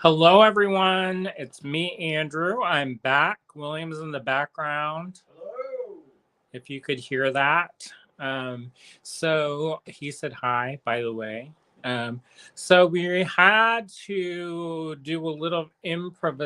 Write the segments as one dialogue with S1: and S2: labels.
S1: Hello, everyone. It's me, Andrew. I'm back. William's in the background.
S2: Hello.
S1: If you could hear that. So he said hi, by the way. Um, so we had to do a little improv,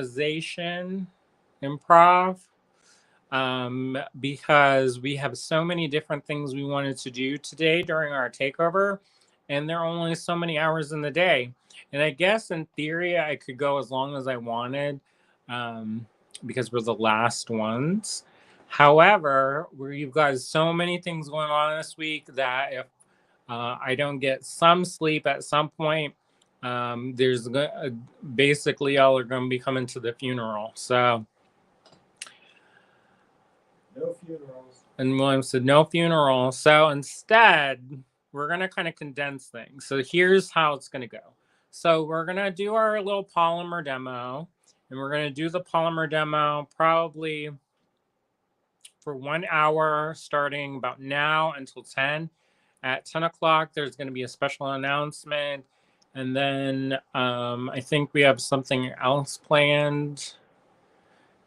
S1: because we have so many different things we wanted to do today during our takeover, and there are only so many hours in the day. And I guess in theory, I could go as long as I wanted, um, because we're the last ones. However, we've got so many things going on this week that if I don't get some sleep at some point, basically y'all are going to be coming to the funeral. So.
S2: No funerals.
S1: And William said, no funeral. So instead, we're going to kind of condense things. So here's how it's going to go. So we're going to do our little polymer demo. And we're going to do the polymer demo probably for 1 hour, starting about now until 10. At 10 o'clock, there's going to be a special announcement. And then I think we have something else planned.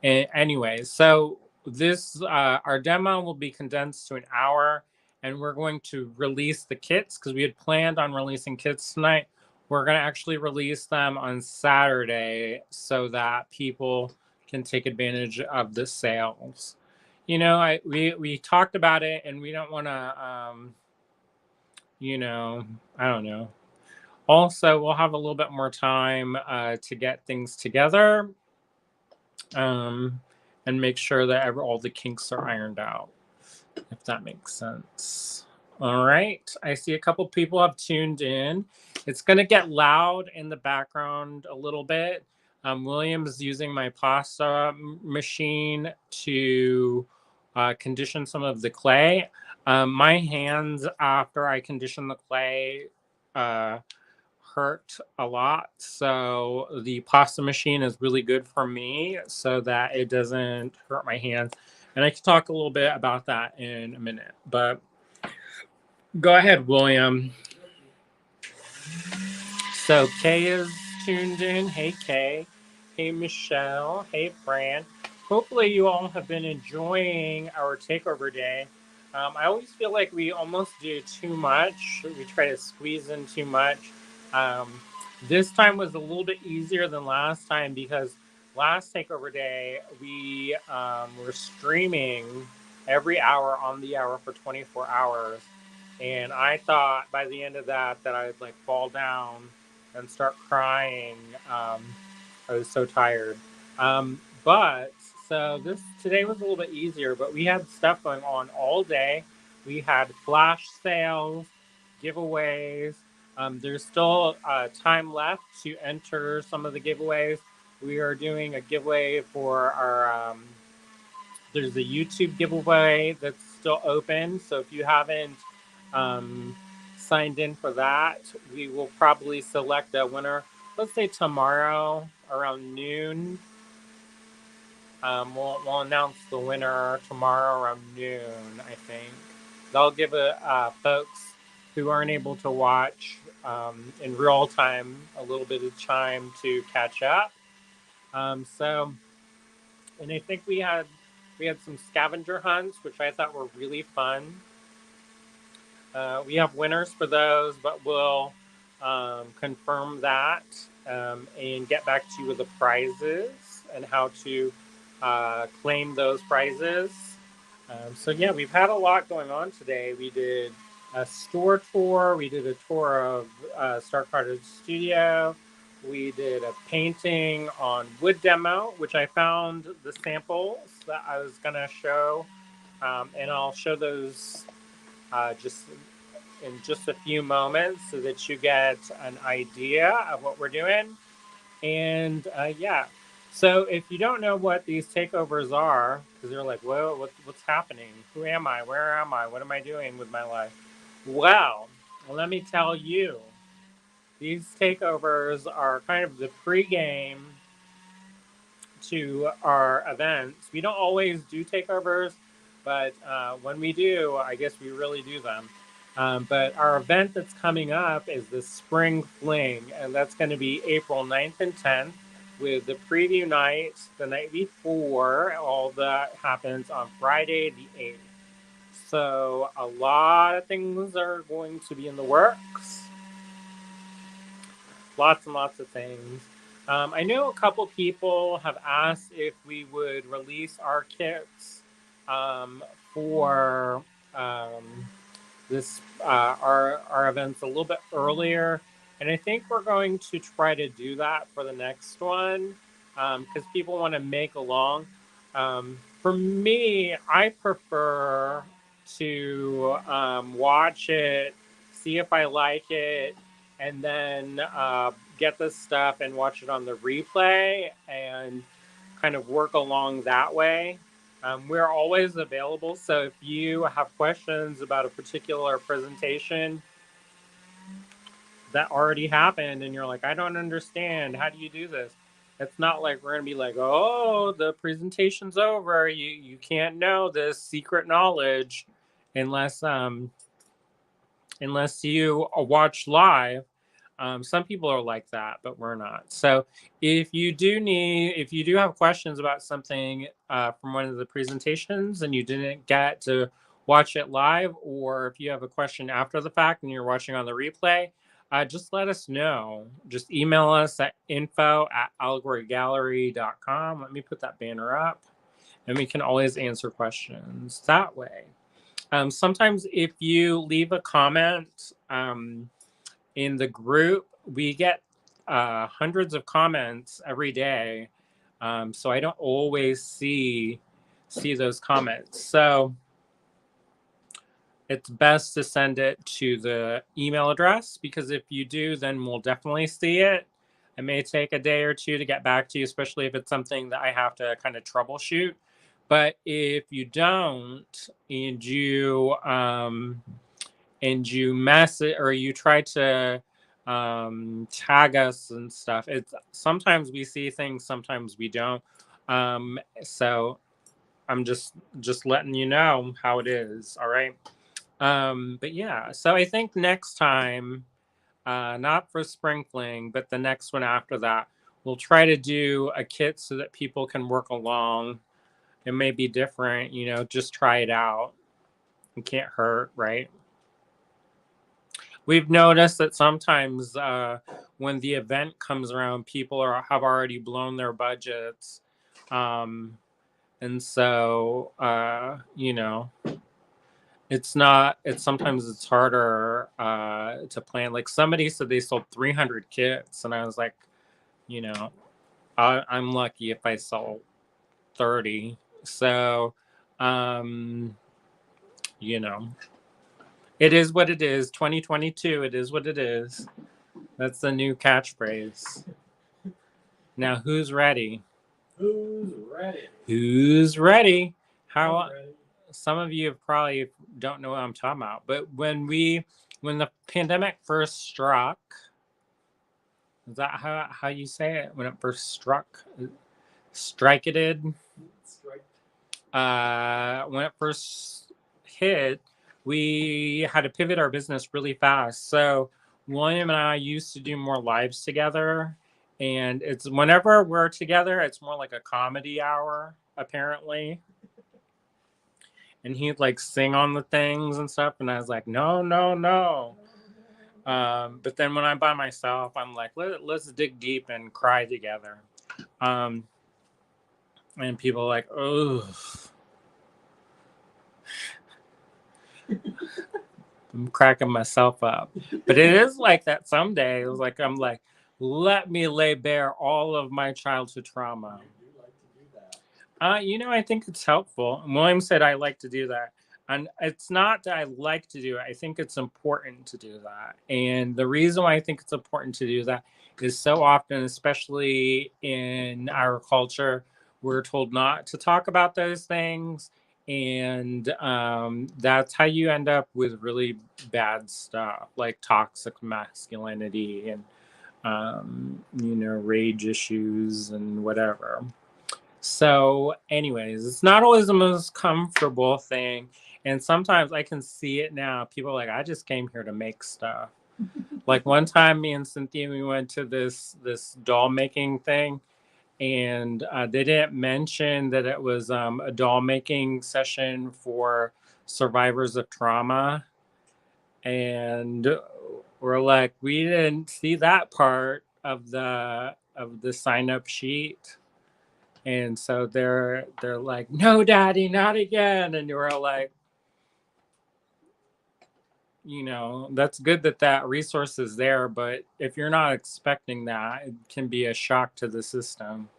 S1: Anyway, so this our demo will be condensed to an hour, and we're going to release the kits because we had planned on releasing kits tonight. We're going to actually release them on Saturday so that people can take advantage of the sales. You know, we talked about it, and we don't want to, I don't know. Also, we'll have a little bit more time to get things together. And make sure that all the kinks are ironed out, if that makes sense. All right, I see a couple people have tuned in. It's going to get loud in the background a little bit. William's using my pasta machine to condition some of the clay. My hands, after I condition the clay, hurt a lot. So the pasta machine is really good for me so that it doesn't hurt my hands. And I can talk a little bit about that in a minute. But go ahead, William. So Kay is tuned in. Hey, Kay. Hey, Michelle. Hey, Fran. Hopefully you all have been enjoying our takeover day. I always feel like we almost do too much. We try to squeeze in too much. Um, this time was a little bit easier than last time because last takeover day we were streaming every hour on the hour for 24 hours. And I thought by the end of that I'd like fall down and start crying. I was so tired. But so this today was a little bit easier, but we had stuff going on all day. We had flash sales, giveaways. There's still time left to enter some of the giveaways. We are doing a giveaway for our. There's a YouTube giveaway that's still open. So if you haven't um, signed in for that, we will probably select a winner. Let's say tomorrow around noon. We'll announce the winner tomorrow around noon, I think. They'll give folks who aren't able to watch in real time a little bit of time to catch up. So, and I think we had some scavenger hunts, which I thought were really fun. We have winners for those, but we'll confirm that and get back to you with the prizes and how to claim those prizes. So yeah, we've had a lot going on today. We did a store tour. We did a tour of Star Cottage Studio. We did a painting on wood demo, which I found the samples that I was going to show. And I'll show those just in just a few moments so that you get an idea of what we're doing. And yeah, so if you don't know what these takeovers are, because you're like, well, what's happening? Who am I? Where am I? What am I doing with my life? Well, let me tell you, these takeovers are kind of the pregame to our events. We don't always do takeovers, but when we do, I guess we really do them. But our event that's coming up is the Spring Fling, and that's going to be April 9th and 10th with the preview night the night before. All that happens on Friday the 8th. So a lot of things are going to be in the works. Lots and lots of things. I know a couple people have asked if we would release our kits um, for this our events a little bit earlier, and I think we're going to try to do that for the next one because people want to make along. For me, I prefer to watch it, see if I like it, and then get the stuff and watch it on the replay and kind of work along that way. We're always available, so if you have questions about a particular presentation that already happened and you're like, I don't understand, how do you do this? It's not like we're going to be like, oh, the presentation's over. You can't know this secret knowledge unless unless you watch live. Some people are like that, but we're not. So if you do have questions about something from one of the presentations and you didn't get to watch it live, or if you have a question after the fact and you're watching on the replay, just let us know. Just email us at info@allegorygallery.com. Let me put that banner up, and we can always answer questions that way. Sometimes if you leave a comment, in the group, we get hundreds of comments every day, so I don't always see those comments. So it's best to send it to the email address, because if you do, then we'll definitely see it. It may take a day or two to get back to you, especially if it's something that I have to kind of troubleshoot. But if you don't, and you mess it, or you try to tag us and stuff, it's sometimes we see things, sometimes we don't. So I'm just letting you know how it is. All right. But yeah, so I think next time, not for sprinkling, but the next one after that, we'll try to do a kit so that people can work along. It may be different, just try it out. It can't hurt, right? We've noticed that sometimes when the event comes around, people have already blown their budgets. And so, it's sometimes it's harder to plan. Like somebody said they sold 300 kits, and I was like, you know, I'm lucky if I sold 30. So, um, you know, it is what it is. 2022, it is what it is. That's the new catchphrase. Now, who's ready?
S2: Who's ready?
S1: Who's ready? How?
S2: I'm ready.
S1: Some of you probably don't know what I'm talking about, but when the pandemic first struck, is that how you say it? When it first struck, strike it did.
S2: Strike.
S1: When it first hit, we had to pivot our business really fast. So William and I used to do more lives together, and it's whenever we're together, it's more like a comedy hour, apparently. And he'd like sing on the things and stuff, and I was like, no, no, no. But then when I'm by myself, I'm like, let's dig deep and cry together. And people are like, oh. I'm cracking myself up. But it is like that some days. Like I'm like, let me lay bare all of my childhood trauma.
S2: You do like to do that.
S1: I think it's helpful. William said I like to do that. And it's not that I like to do it. I think it's important to do that. And the reason why I think it's important to do that is so often, especially in our culture, we're told not to talk about those things. And that's how you end up with really bad stuff like toxic masculinity and, rage issues and whatever. So, anyways, it's not always the most comfortable thing. And sometimes I can see it now. People are like, I just came here to make stuff. Like one time, me and Cynthia, we went to this doll making thing, and they didn't mention that it was a doll making session for survivors of trauma. And we're like, we didn't see that part of the sign up sheet. And so they're like, no, daddy, not again. And we're like, that's good that that resource is there, but if you're not expecting that, it can be a shock to the system.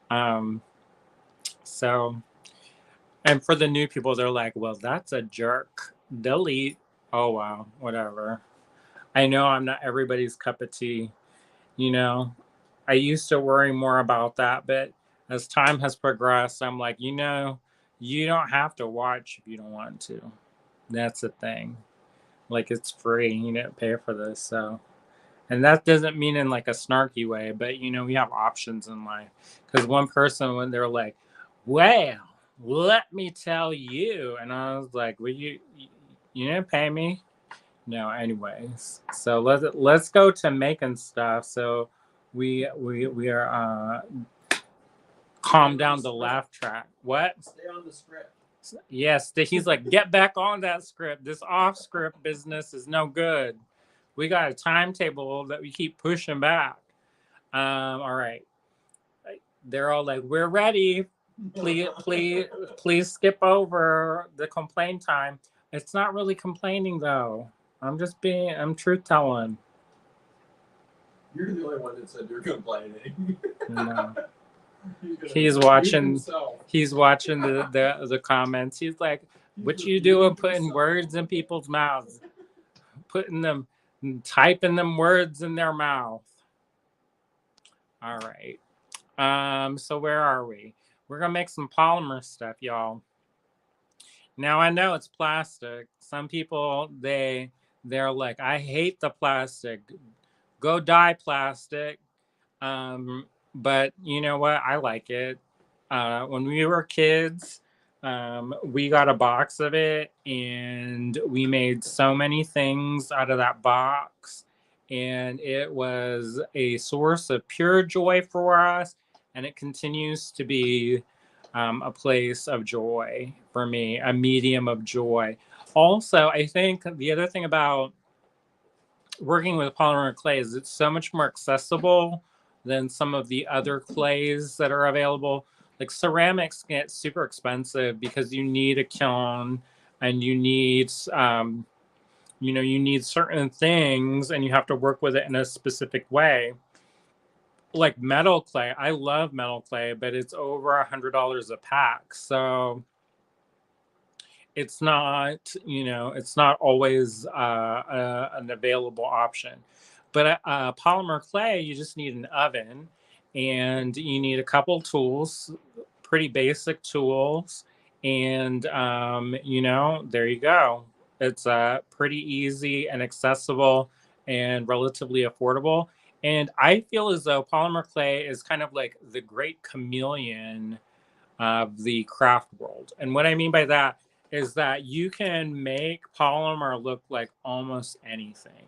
S1: Um, so, and for the new people, they're like, well, that's a jerk. Delete. Oh, wow, whatever. I know I'm not everybody's cup of tea. You know, I used to worry more about that, but as time has progressed, I'm like, you don't have to watch if you don't want to. That's the thing. Like, it's free. You didn't pay for this. So, and that doesn't mean in like a snarky way, but we have options in life. Because one person, when they're like, well, let me tell you. And I was like, well, you didn't pay me? No, anyways. So let's go to making stuff. So we are calm down the laugh track. What?
S2: Stay on the script.
S1: Yes, he's like, get back on that script. This off script business is no good. We got a timetable that we keep pushing back. All right. They're all like, we're ready. Please skip over the complain time. It's not really complaining though. I'm truth telling.
S2: You're the only one that said you're complaining.
S1: No. He's watching the comments. He's like, what you doing putting words in people's mouths? Typing them words in their mouth. All right. So where are we? We're gonna make some polymer stuff, y'all. Now I know it's plastic. Some people they're like, I hate the plastic. Go die plastic. But you know what? I like it. When we were kids, we got a box of it and we made so many things out of that box. And it was a source of pure joy for us. And it continues to be a place of joy for me, a medium of joy. Also, I think the other thing about working with polymer clay is it's so much more accessible than some of the other clays that are available. Like ceramics get super expensive because you need a kiln and you need you need certain things and you have to work with it in a specific way. Like metal clay, I love metal clay, but it's over $100 a pack. So it's not always an available option. But polymer clay, you just need an oven and you need a couple tools, pretty basic tools. And, there you go. It's pretty easy and accessible and relatively affordable. And I feel as though polymer clay is kind of like the great chameleon of the craft world. And what I mean by that is that you can make polymer look like almost anything.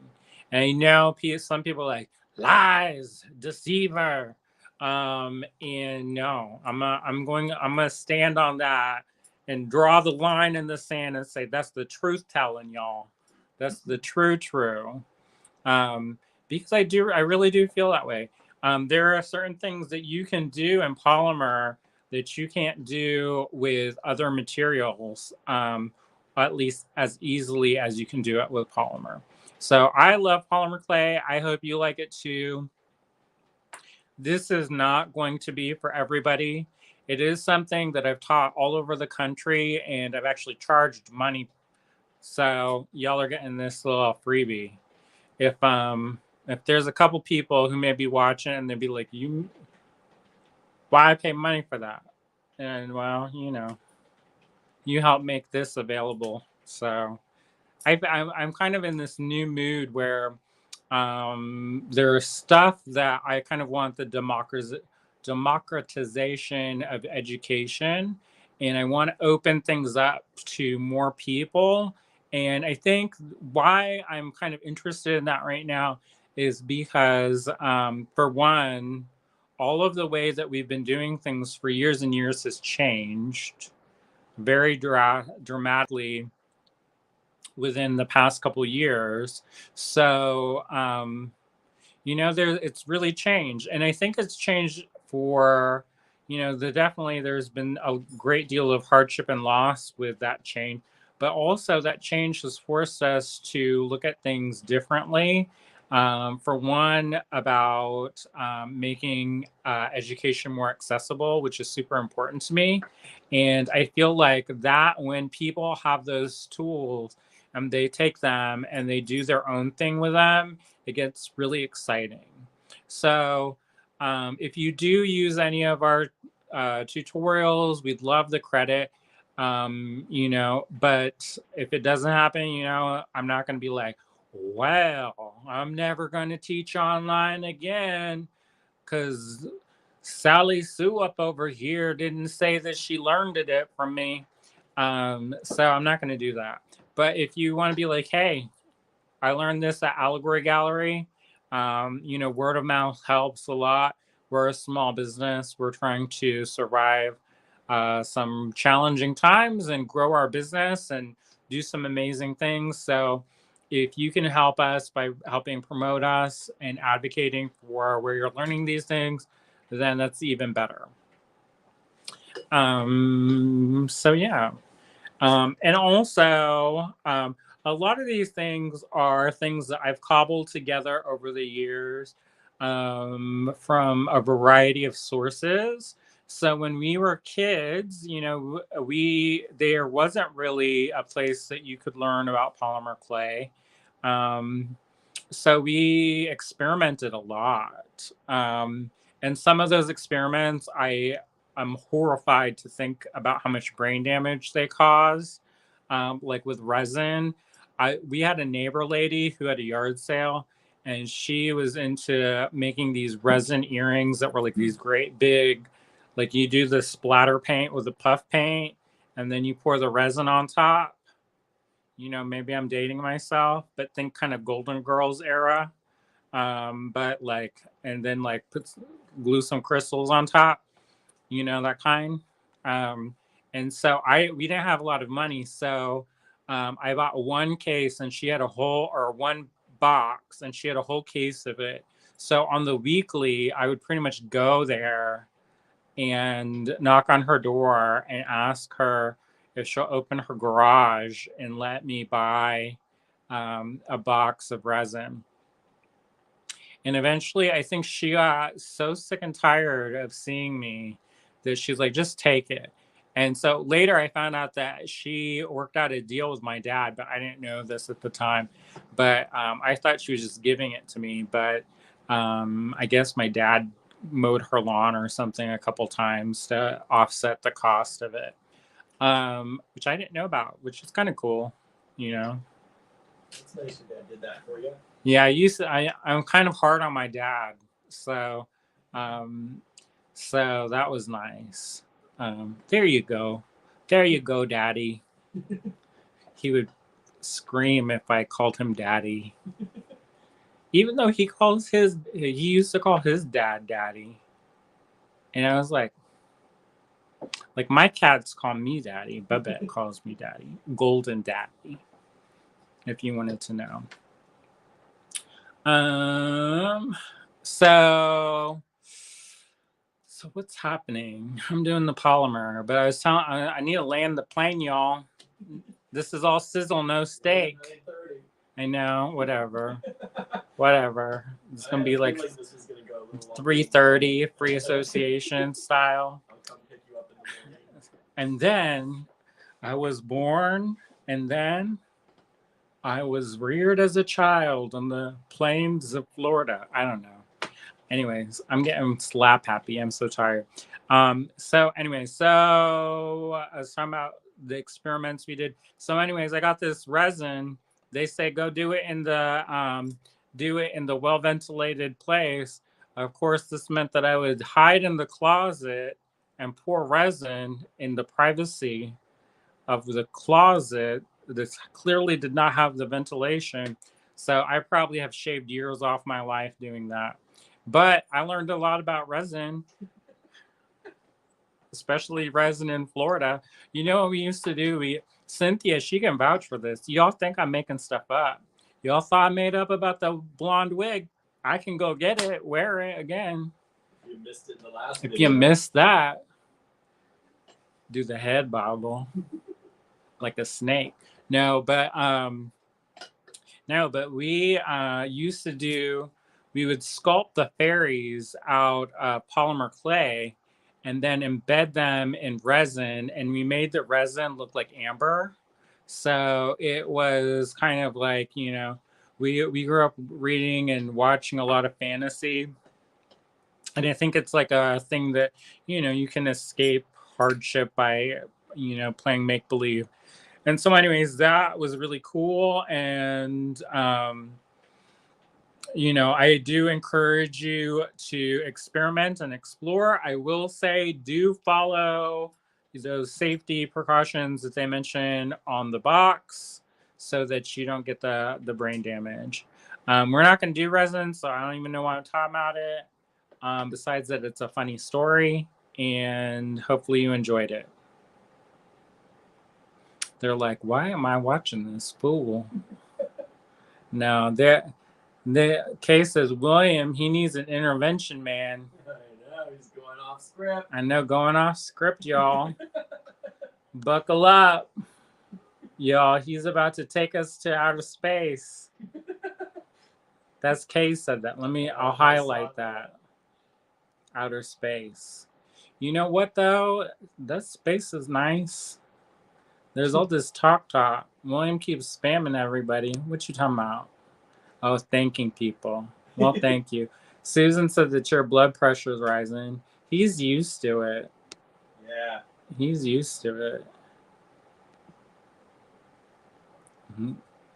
S1: And I know some people are like lies, deceiver. And no, I'm gonna stand on that and draw the line in the sand and say that's the truth telling, y'all. That's the true. Um, because I really do feel that way. There are certain things that you can do in polymer that you can't do with other materials, at least as easily as you can do it with polymer. So I love polymer clay. I hope you like it too. This is not going to be for everybody. It is something that I've taught all over the country and I've actually charged money. So y'all are getting this little freebie. If there's a couple people who may be watching and they'd be like, why pay money for that? And well, you help make this available. So I'm kind of in this new mood where there's stuff that I kind of want the democratization of education. and I want to open things up to more people. And I think why I'm kind of interested in that right now is because, for one, all of the ways that we've been doing things for years and years has changed very dramatically within the past couple years. So, there it's really changed, and I think it's changed for, definitely there's been a great deal of hardship and loss with that change, but also that change has forced us to look at things differently. For one, about making education more accessible, which is super important to me, and I feel like that when people have those tools and they take them and they do their own thing with them, it gets really exciting. So, if you do use any of our tutorials, we'd love the credit. But if it doesn't happen, I'm not going to be like, well, I'm never going to teach online again because Sally Sue up over here didn't say that she learned it from me. So I'm not going to do that. But if you want to be like, hey, I learned this at Allegory Gallery. Word of mouth helps a lot. We're a small business. We're trying to survive some challenging times and grow our business and do some amazing things. So, if you can help us by helping promote us and advocating for where you're learning these things, then that's even better. So, yeah. And also, a lot of these things are things that I've cobbled together over the years from a variety of sources. So when we were kids, there wasn't really a place that you could learn about polymer clay. Um, so we experimented a lot. And some of those experiments, I'm horrified to think about how much brain damage they cause. Like with resin, we had a neighbor lady who had a yard sale, and she was into making these resin earrings that were like these great big, like you do the splatter paint with the puff paint, and then you pour the resin on top. Maybe I'm dating myself, but think kind of Golden Girls era. But like, and then like glue some crystals on top, that kind. Um, and so we didn't have a lot of money, so I bought one case, and she had a whole, or one box, and she had a whole case of it. So on the weekly, I would pretty much go there and knock on her door and ask her if she'll open her garage and let me buy a box of resin. And eventually, I think she got so sick and tired of seeing me that she's like, just take it. And so later, I found out that she worked out a deal with my dad, but I didn't know this at the time. But I thought she was just giving it to me. But I guess my dad mowed her lawn or something a couple times to offset the cost of it, which I didn't know about, which is kind of cool, you know.
S2: It's nice your dad did that for you.
S1: Yeah, I'm kind of hard on my dad, so um, so that was nice. There you go, Daddy. He would scream if I called him Daddy, even though he used to call his dad Daddy, and I was like my cats call me Daddy. Babette calls me Daddy, Golden Daddy, if you wanted to know. Um, so what's happening? I'm doing the polymer, but I need to land the plane, y'all. This is all sizzle, no steak. I know, whatever. Whatever. It's gonna be like 3:30 free association style.
S2: I'll come pick you up in the morning.
S1: And then I was born, and then I was reared as a child on the plains of Florida. I don't know. Anyways, I'm getting slap happy. I'm so tired. So I was talking about the experiments we did. So anyways, I got this resin. They say go do it in the well ventilated place. Of course, this meant that I would hide in the closet and pour resin in the privacy of the closet that clearly did not have the ventilation. So I probably have shaved years off my life doing that. But I learned a lot about resin, especially resin in Florida. You know what we used to do? Cynthia, she can vouch for this. Y'all think I'm making stuff up. Y'all thought I made up about the blonde wig. I can go get it, wear it again.
S2: You missed it in the last
S1: If
S2: video.
S1: you missed that, do the head bobble like a snake. No, but we used to do. We would sculpt the fairies out of polymer clay, and then embed them in resin, and we made the resin look like amber. So it was kind of like, we grew up reading and watching a lot of fantasy, and I think it's like a thing that you can escape hardship by playing make believe. And so, anyways, that was really cool. And, I do encourage you to experiment and explore. I will say, do follow those safety precautions that they mention on the box so that you don't get the brain damage. We're not going to do resin, so I don't even know why I'm talking about it. Besides that, it's a funny story, and hopefully you enjoyed it. They're like, why am I watching this fool? No, the case says William, he needs an intervention, man.
S2: I know, he's going off script.
S1: I know, going off script, y'all. Buckle up. Y'all, he's about to take us to outer space. That's Kay said that. I'll highlight that. Outer space. You know what, though? That space is nice. There's all this talk. William keeps spamming everybody. What you talking about? Oh, thanking people. Well, thank you. Susan said that your blood pressure is rising. He's used to it.
S2: Yeah.
S1: He's used to it.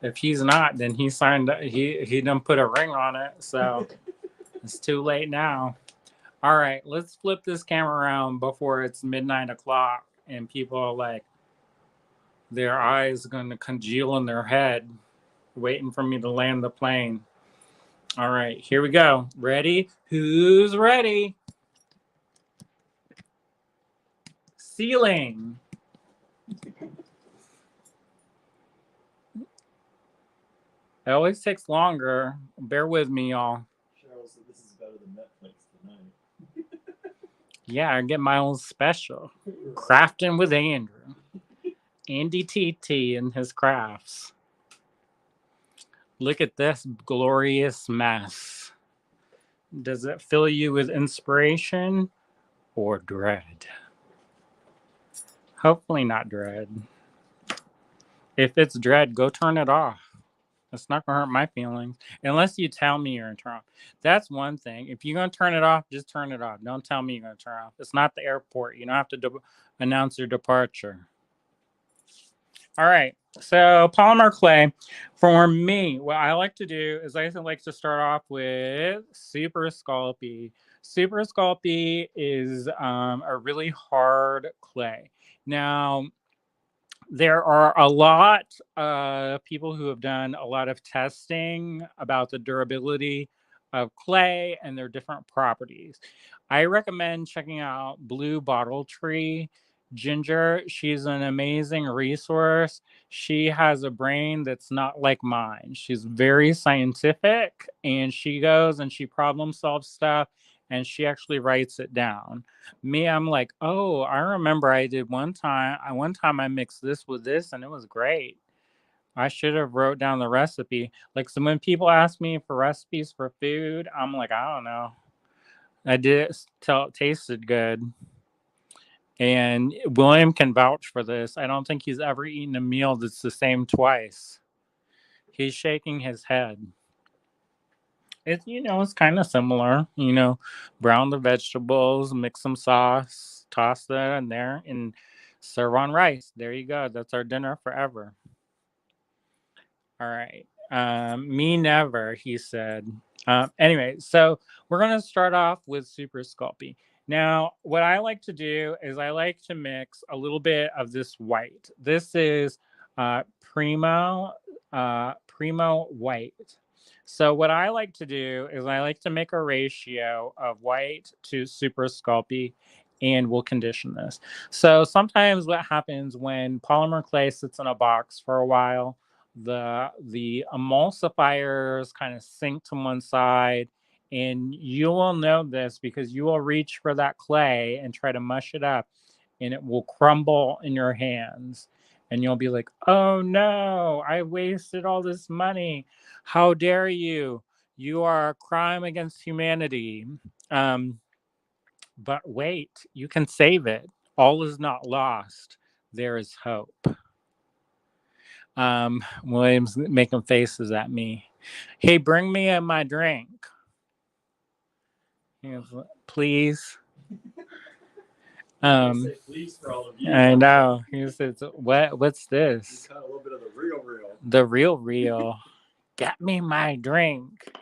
S1: If he's not, then he signed. He done put a ring on it. So it's too late now. All right, let's flip this camera around before it's midnight o'clock and people are like, their eyes going to congeal in their head, waiting for me to land the plane. All right, here we go. Ready? Who's ready? Ceiling. It always takes longer. Bear with me, y'all.
S2: Cheryl said this is better than Netflix tonight.
S1: Yeah, I get my own special. Crafting with Andrew. Andy TT and his crafts. Look at this glorious mess. Does it fill you with inspiration or dread? Hopefully not dread. If it's dread, go turn it off. It's not gonna hurt my feelings unless you tell me you're gonna turn off. That's one thing. If you're gonna turn it off, just turn it off. Don't tell me you're gonna turn it off. It's not the airport. You don't have to announce your departure. All right. So polymer clay, for me, what I like to do is I like to start off with Super Sculpey. Super Sculpey is a really hard clay. Now, there are a lot of people who have done a lot of testing about the durability of clay and their different properties. I recommend checking out Blue Bottle Tree Ginger. She's an amazing resource. She has a brain that's not like mine. She's very scientific, and she goes and she problem solves stuff, and she actually writes it down. Me, I'm like, oh, I remember I did one time I mixed this with this and it was great. I should have wrote down the recipe. Like, so when people ask me for recipes for food, I'm like, I don't know. I did tell it tasted good. And William can vouch for this. I don't think he's ever eaten a meal that's the same twice. He's shaking his head. It's kind of similar. Brown the vegetables, mix some sauce, toss that in there, and serve on rice. There you go. That's our dinner forever. All right. Me never, he said. Anyway, so we're gonna start off with Super Sculpey. Now, what I like to do is I like to mix a little bit of this white. This is Primo white. So what I like to do is I like to make a ratio of white to super sculpey, and we'll condition this. So sometimes what happens when polymer clay sits in a box for a while, the emulsifiers kind of sink to one side, and you will know this because you will reach for that clay and try to mush it up, and it will crumble in your hands. And you'll be like, oh no, I wasted all this money. How dare you? You are a crime against humanity. Um, but wait, you can save it. All is not lost. There is hope. William's making faces at me. Hey, bring me my drink. Please.
S2: Say please for all of you.
S1: I know. He says, What's
S2: You
S1: this?
S2: got a little bit of the real.
S1: The real. Get me my drink.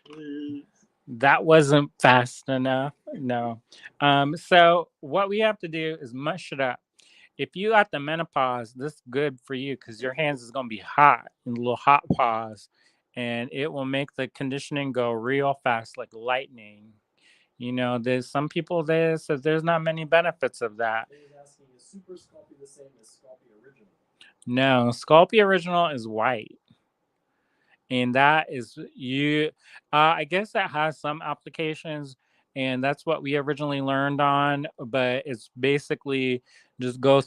S2: Please.
S1: That wasn't fast enough. No. So what we have to do is mush it up. If you got the menopause, this is good for you because your hands is gonna be hot and a little hot paws, and it will make the conditioning go real fast like lightning. You know, there's some people there says there's not many benefits of that.
S2: They was asking, is Super Sculpey the same as Sculpey Original?
S1: No, Sculpey Original is white. And that is you I guess that has some applications, and that's what we originally learned on, but it's basically just go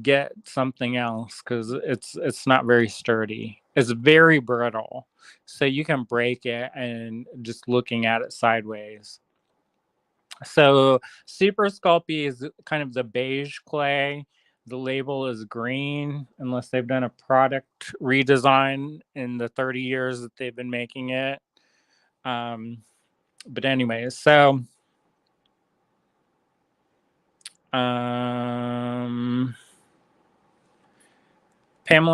S1: get something else because it's not very sturdy. It's very brittle, so you can break it and just looking at it sideways. So Super Sculpey is kind of the beige clay. The label is green, unless they've done a product redesign in the 30 years that they've been making it. Um, but anyways, so Pamela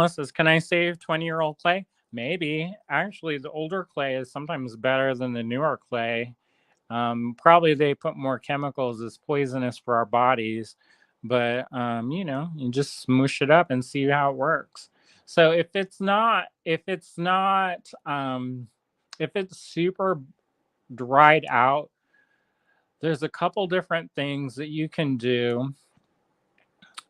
S1: says, "Can I save 20-year-old clay?" Maybe. Actually, the older clay is sometimes better than the newer clay. Probably they put more chemicals as poisonous for our bodies, but you just smoosh it up and see how it works. So if it's super dried out, there's a couple different things that you can do.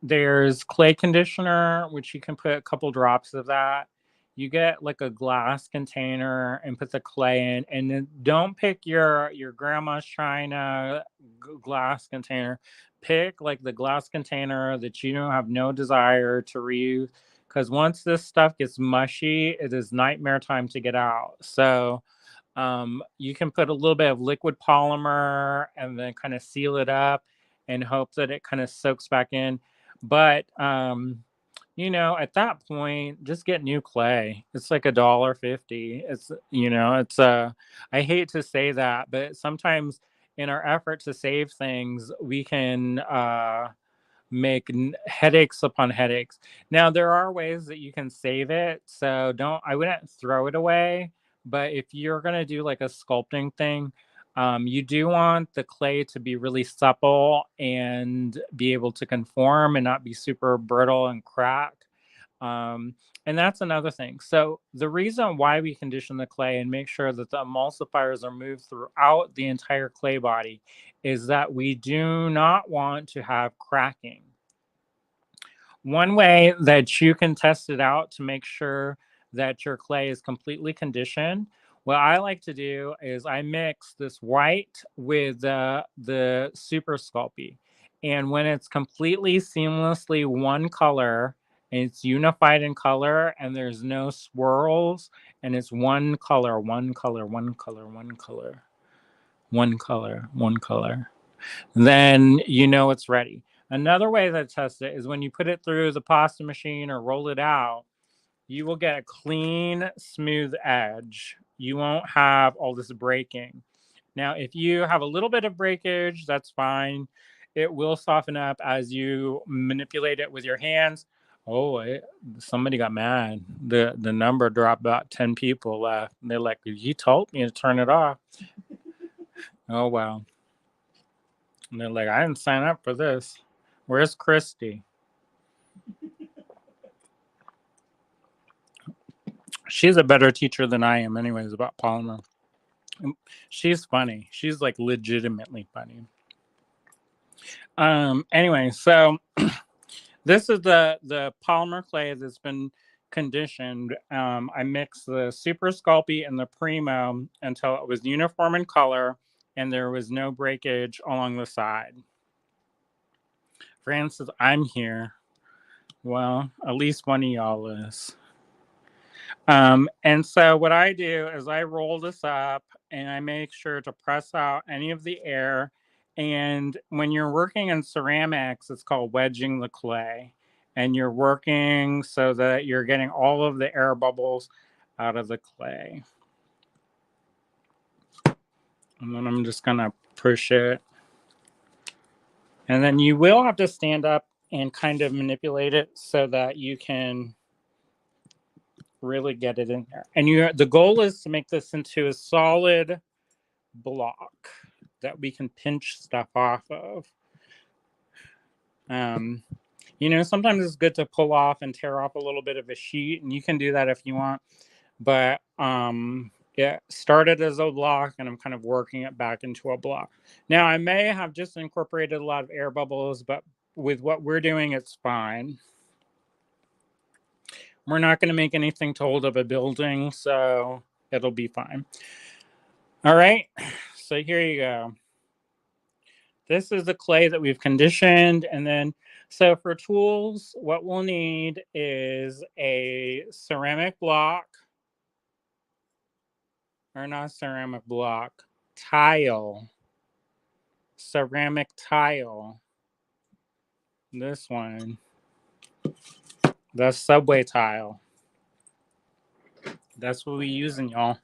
S1: There's clay conditioner, which you can put a couple drops of that. You get like a glass container and put the clay in, and then don't pick your grandma's china glass container. Pick like the glass container that you don't have no desire to reuse, because once this stuff gets mushy, it is nightmare time to get out. So you can put a little bit of liquid polymer and then kind of seal it up and hope that it kind of soaks back in. But at that point, just get new clay. It's like $1.50. It's I hate to say that, but sometimes in our effort to save things, we can make headaches upon headaches. Now there are ways that you can save it, so I wouldn't throw it away. But if you're gonna do like a sculpting thing, you do want the clay to be really supple and be able to conform and not be super brittle and crack. Um, and that's another thing. So the reason why we condition the clay and make sure that the emulsifiers are moved throughout the entire clay body is that we do not want to have cracking. One way that you can test it out to make sure that your clay is completely conditioned, what I like to do is I mix this white with the Super Sculpey. And when it's completely seamlessly one color, and it's unified in color, and there's no swirls, and it's one color, one color, one color, one color, one color, one color, then you know it's ready. Another way to test it is when you put it through the pasta machine or roll it out, you will get a clean, smooth edge. You won't have all this breaking. Now, if you have a little bit of breakage, that's fine. It will soften up as you manipulate it with your hands. Oh, somebody got mad. The number dropped, about 10 people left. And they're like, you told me to turn it off. Oh, wow. And they're like, I didn't sign up for this. Where's Christy? She's a better teacher than I am, anyways, about polymer. She's funny. She's like legitimately funny. Anyway, so this is the polymer clay that's been conditioned. I mixed the Super Sculpey and the Primo until it was uniform in color and there was no breakage along the side. Francis, I'm here. Well, at least one of y'all is. And so what I do is I roll this up and I make sure to press out any of the air. And when you're working in ceramics, it's called wedging the clay. And you're working so that you're getting all of the air bubbles out of the clay. And then I'm just going to push it. And then you will have to stand up and kind of manipulate it so that you can really get it in there. And the goal is to make this into a solid block that we can pinch stuff off of. Sometimes it's good to pull off and tear off a little bit of a sheet, and you can do that if you want. But it started as a block, and I'm kind of working it back into a block. Now, I may have just incorporated a lot of air bubbles, but with what we're doing, it's fine. We're not going to make anything to hold up a building, so it'll be fine. All right, so here you go. This is the clay that we've conditioned. And then, so for tools, what we'll need is a ceramic block, or not ceramic block, tile, ceramic tile. This one, the subway tile. That's what we using, y'all.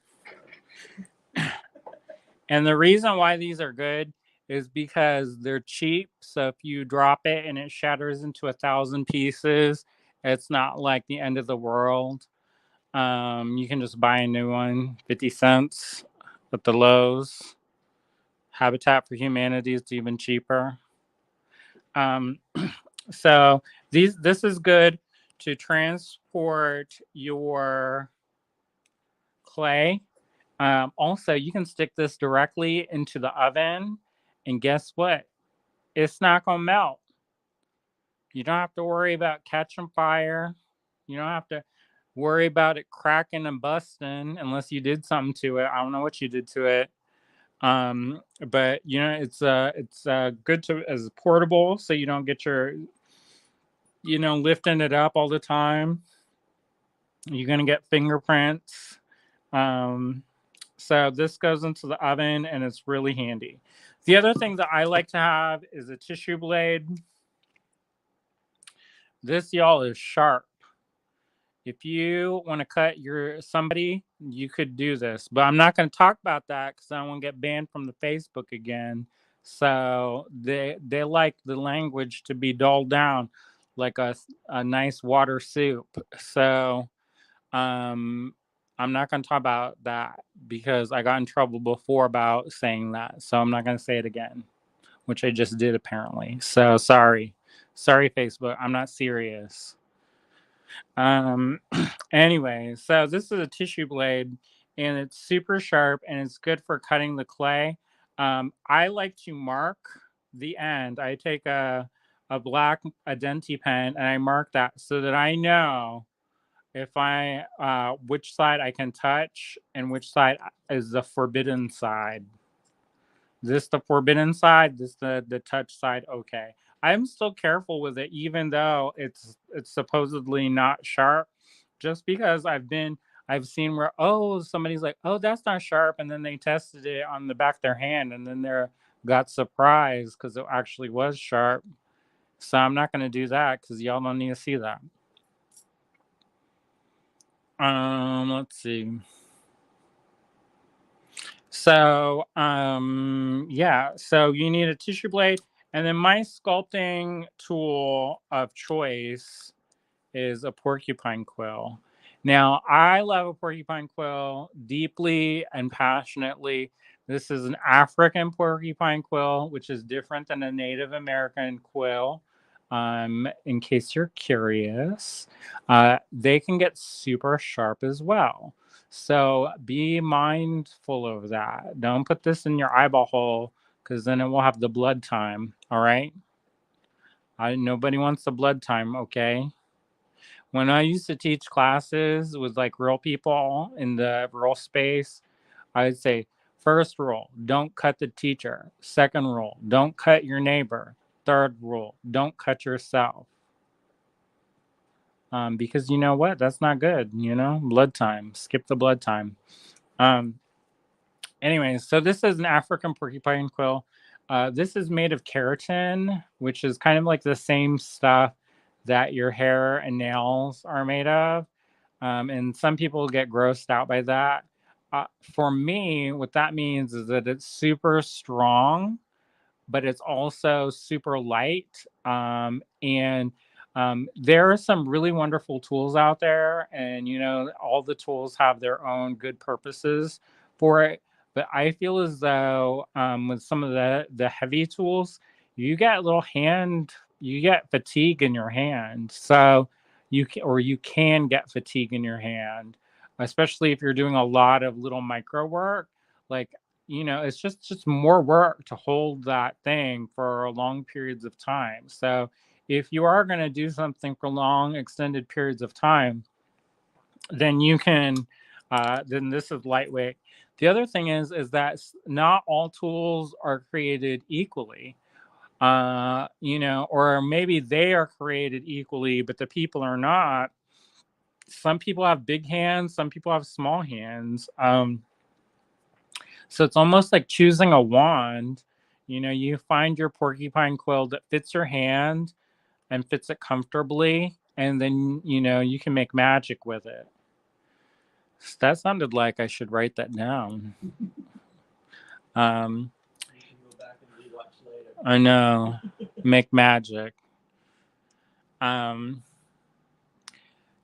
S1: And the reason why these are good is because they're cheap. So if you drop it and it shatters into 1,000 pieces, it's not like the end of the world. You can just buy a new one, 50 cents at the Lowe's. Habitat for Humanity is even cheaper. So this is good to transport your clay. Also, you can stick this directly into the oven, and guess what? It's not going to melt. You don't have to worry about catching fire. You don't have to worry about it cracking and busting unless you did something to it. I don't know what you did to it. But it's good to as portable, so you don't get your lifting it up all the time. You're gonna get fingerprints. So this goes into the oven and it's really handy. The other thing that I like to have is a tissue blade. This, y'all, is sharp. If you want to cut somebody, you could do this. But I'm not going to talk about that because I don't want to get banned from the Facebook again. So they like the language to be dulled down like a nice water soup. So I'm not going to talk about that because I got in trouble before about saying that. So I'm not going to say it again, which I just did apparently. So sorry. Sorry, Facebook. I'm not serious. Anyway, so this is a tissue blade and it's super sharp and it's good for cutting the clay. I like to mark the end. I take a black Denti pen and I mark that so that I know if which side I can touch and which side is the forbidden side. This the forbidden side, this the touch side. Okay. I'm still careful with it, even though it's supposedly not sharp, just because I've seen where somebody's like, oh, that's not sharp, and then they tested it on the back of their hand, and then they got surprised because it actually was sharp. So I'm not gonna do that because y'all don't need to see that. Let's see. So, so you need a tissue blade. And then my sculpting tool of choice is a porcupine quill. Now, I love a porcupine quill deeply and passionately This is an African porcupine quill, which is different than a Native American quill. In case you're curious, they can get super sharp as well. So be mindful of that. Don't put this in your eyeball hole because then it will have the blood time. All right. Nobody wants the blood time. Okay. When I used to teach classes with like real people in the rural space, I would say, first rule, don't cut the teacher. Second rule, don't cut your neighbor. Third rule, don't cut yourself. Because you know what? That's not good. Blood time. Skip the blood time. Um, Anyways, so this is an African porcupine quill. This is made of keratin, which is kind of like the same stuff that your hair and nails are made of. And some people get grossed out by that. For me, what that means is that it's super strong, but it's also super light. And there are some really wonderful tools out there, and all the tools have their own good purposes for it. But I feel as though with some of the heavy tools, you get fatigue in your hand. So you can get fatigue in your hand, especially if you're doing a lot of little micro work. Like it's just more work to hold that thing for long periods of time. So if you are going to do something for long extended periods of time, then you can then this is lightweight. The other thing is that not all tools are created equally. Or maybe they are created equally but the people are not. Some people have big hands, some people have small hands. So it's almost like choosing a wand. You find your porcupine quill that fits your hand and fits it comfortably, and then you can make magic with it. That sounded like I should write that down. um
S2: You can go back and rewatch later.
S1: I know. Make magic. um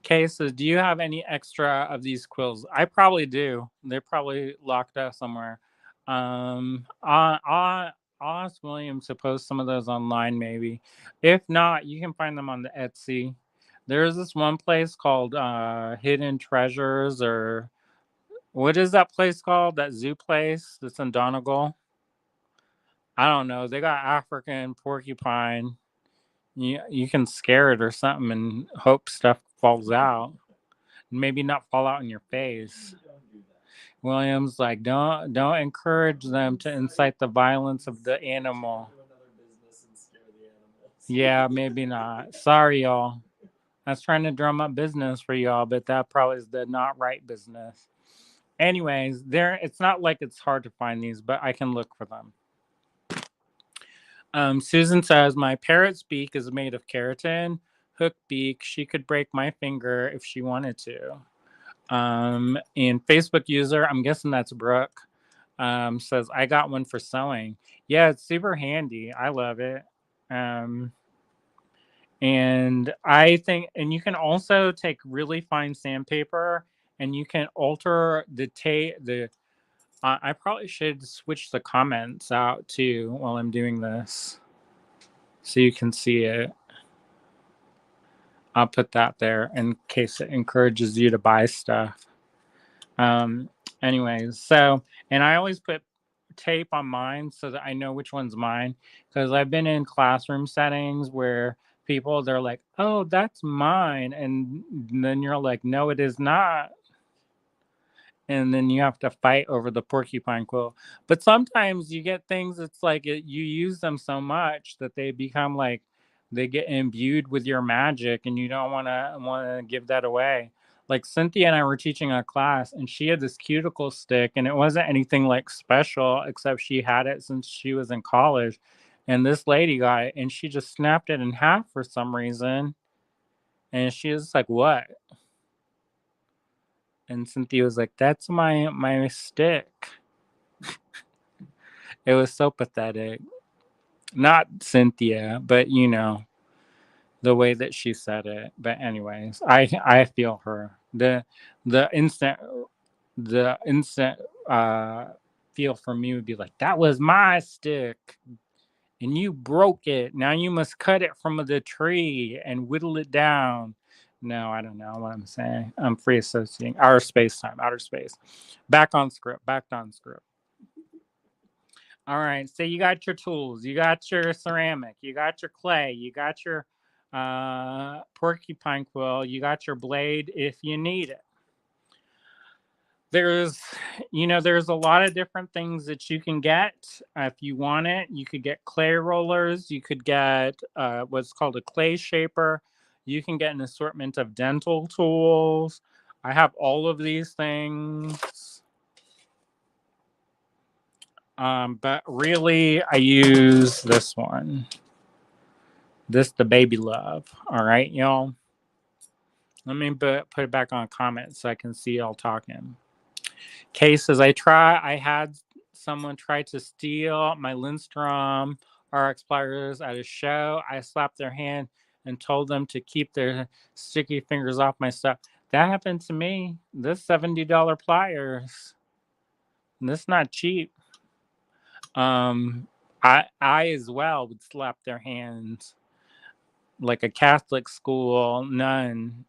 S1: Okay, so do you have any extra of these quills? I probably do. They're probably locked up somewhere. I'll ask William to post some of those online, maybe. If not, you can find them on the Etsy. There's this one place called Hidden Treasures, or what is that place called? That zoo place that's in Donegal? I don't know. They got African porcupine. You can scare it or something and hope stuff falls out. Maybe not fall out in your face.
S2: Don't do that.
S1: Williams like don't encourage them to incite the violence of the animal.
S2: Do another business and scare the animals.
S1: Yeah, maybe not. Sorry, y'all. I was trying to drum up business for y'all, but that probably is the not right business. Anyways, it's not like it's hard to find these, but I can look for them. Susan says my parrot's beak is made of keratin. Hook beak. She could break my finger if she wanted to. And Facebook user, I'm guessing that's Brooke, says I got one for sewing. Yeah, it's super handy. I love it. Um, and I think, and you can also take really fine sandpaper and you can alter the tape. I probably should switch the comments out too while I'm doing this so you can see it. I'll put that there in case it encourages you to buy stuff. Um, Anyways, so, and I always put tape on mine so that I know which one's mine, because I've been in classroom settings where they're like, oh, that's mine. And then you're like, no, it is not. And then you have to fight over the porcupine quill. But sometimes you get things, it's like you use them so much that they become like they get imbued with your magic, and you don't want to give that away. Like Cynthia and I were teaching a class, and she had this cuticle stick, and it wasn't anything like special, except she had it since she was in college. And this lady got it, and she just snapped it in half for some reason. And she was like, "What?" And Cynthia was like, "That's my stick." It was so pathetic. Not Cynthia, but the way that she said it. But anyways, I feel her. The instant uh feel for me would be like, that was my stick and you broke it. Now you must cut it from the tree and whittle it down. No, I don't know what I'm saying. I'm free associating. Outer space time, outer space. Back on script, back on script. All right, so you got your tools, you got your ceramic, you got your clay, you got your porcupine quill, you got your blade if you need it. There's, there's a lot of different things that you can get if you want it. You could get clay rollers, you could get what's called a clay shaper, you can get an assortment of dental tools. I have all of these things. But really, I use this one. This the baby love. All right, y'all. Let me put it back on comments so I can see y'all talking. Cases. I had someone try to steal my Lindstrom RX pliers at a show. I slapped their hand and told them to keep their sticky fingers off my stuff. That happened to me. This $70 pliers. This not cheap. I as well would slap their hands like a Catholic school nun,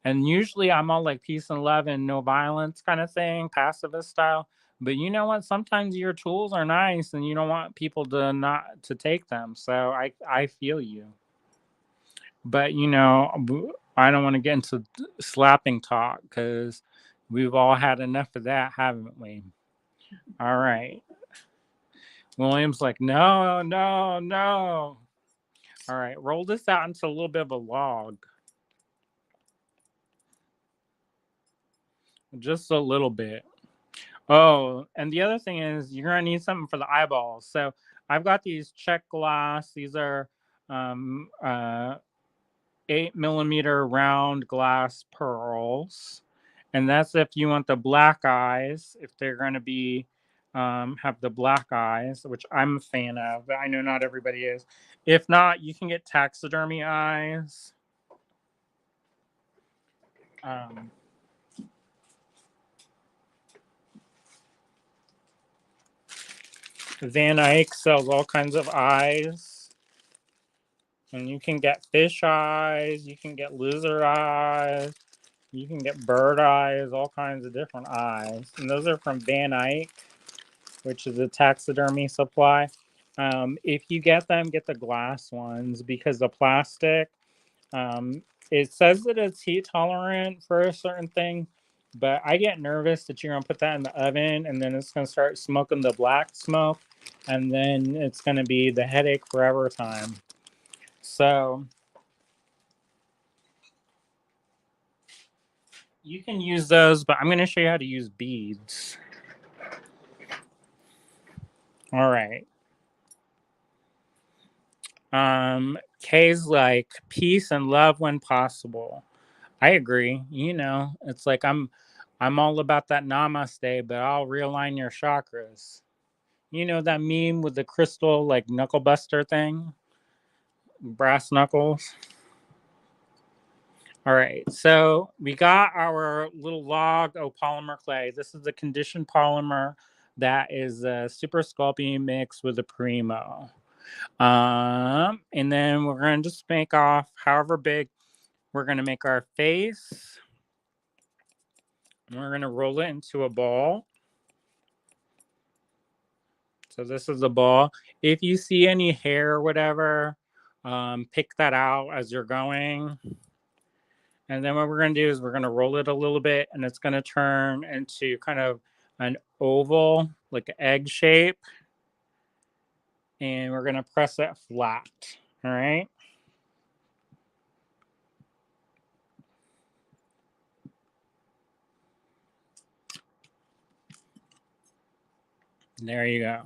S1: And usually I'm all like peace and love and no violence kind of thing, pacifist style. But you know what? Sometimes your tools are nice and you don't want people to not to take them. So I feel you. But I don't want to get into slapping talk because we've all had enough of that, haven't we? All right. William's like, no, no, no. All right, roll this out into a little bit of a log. Just a little bit. Oh, and the other thing is you're going to need something for the eyeballs. So I've got these check glass. These are 8mm round glass pearls. And that's if you want the black eyes, if they're going to be have the black eyes, which I'm a fan of, but I know not everybody is. If not, you can get taxidermy eyes. Van Eyck sells all kinds of eyes. And you can get fish eyes, you can get lizard eyes, you can get bird eyes, all kinds of different eyes. And those are from Van Eyck, which is a taxidermy supply. If you get them, get the glass ones because the plastic, it says that it's heat tolerant for a certain thing, but I get nervous that you're going to put that in the oven and then it's going to start smoking the black smoke and then it's going to be the headache forever time. So you can use those, but I'm going to show you how to use beads. All right. Kay's like peace and love when possible. I agree. It's like I'm all about that namaste, but I'll realign your chakras. You know that meme with the crystal like knuckle buster thing? Brass knuckles. All right, so we got our little log of polymer clay. This is the conditioned polymer that is a super sculpey mixed with a primo. And then we're going to just make off however big. We're going to make our face. We're going to roll it into a ball. So this is the ball. If you see any hair or whatever, pick that out as you're going. And then what we're going to do is we're going to roll it a little bit and it's going to turn into kind of an oval, like an egg shape. And we're going to press it flat. All right. There you go.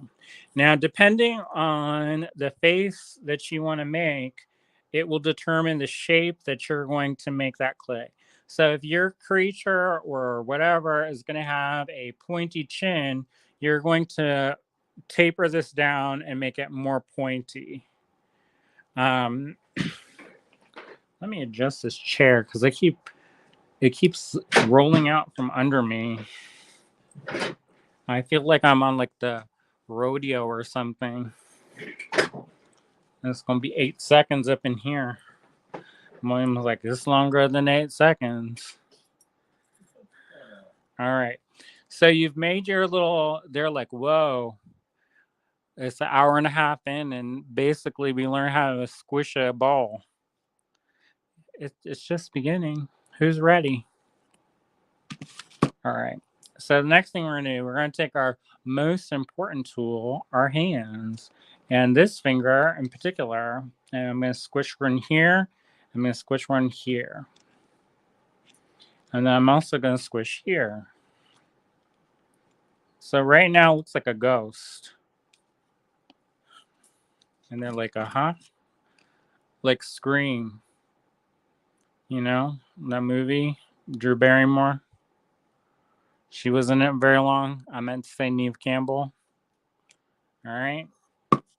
S1: Now, depending on the face that you want to make, it will determine the shape that you're going to make that clay. So if your creature or whatever is going to have a pointy chin, you're going to taper this down and make it more pointy. Let me adjust this chair because it keeps rolling out from under me. I feel like I'm on like the rodeo or something. It's gonna be 8 seconds up in here. William was like, it's longer than 8 seconds. All right. So you've made your little, they're like, whoa, it's an hour and a half in, and basically we learn how to squish a ball. It's just beginning. Who's ready? All right. So the next thing we're going to do, we're going to take our most important tool, our hands, and this finger in particular, and I'm going to squish one here. I'm going to squish one here. And then I'm also going to squish here. So right now it looks like a ghost. And they're like, like Scream. You know, that movie, Drew Barrymore. She was in it very long. I meant to say Neve Campbell. All right.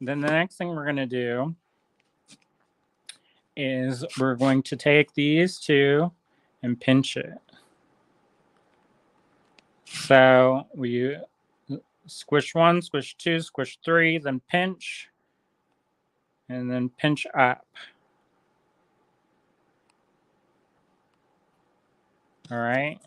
S1: Then the next thing we're going to do is we're going to take these two and pinch it. So we squish one, squish two, squish three, then pinch, and then pinch up. All right.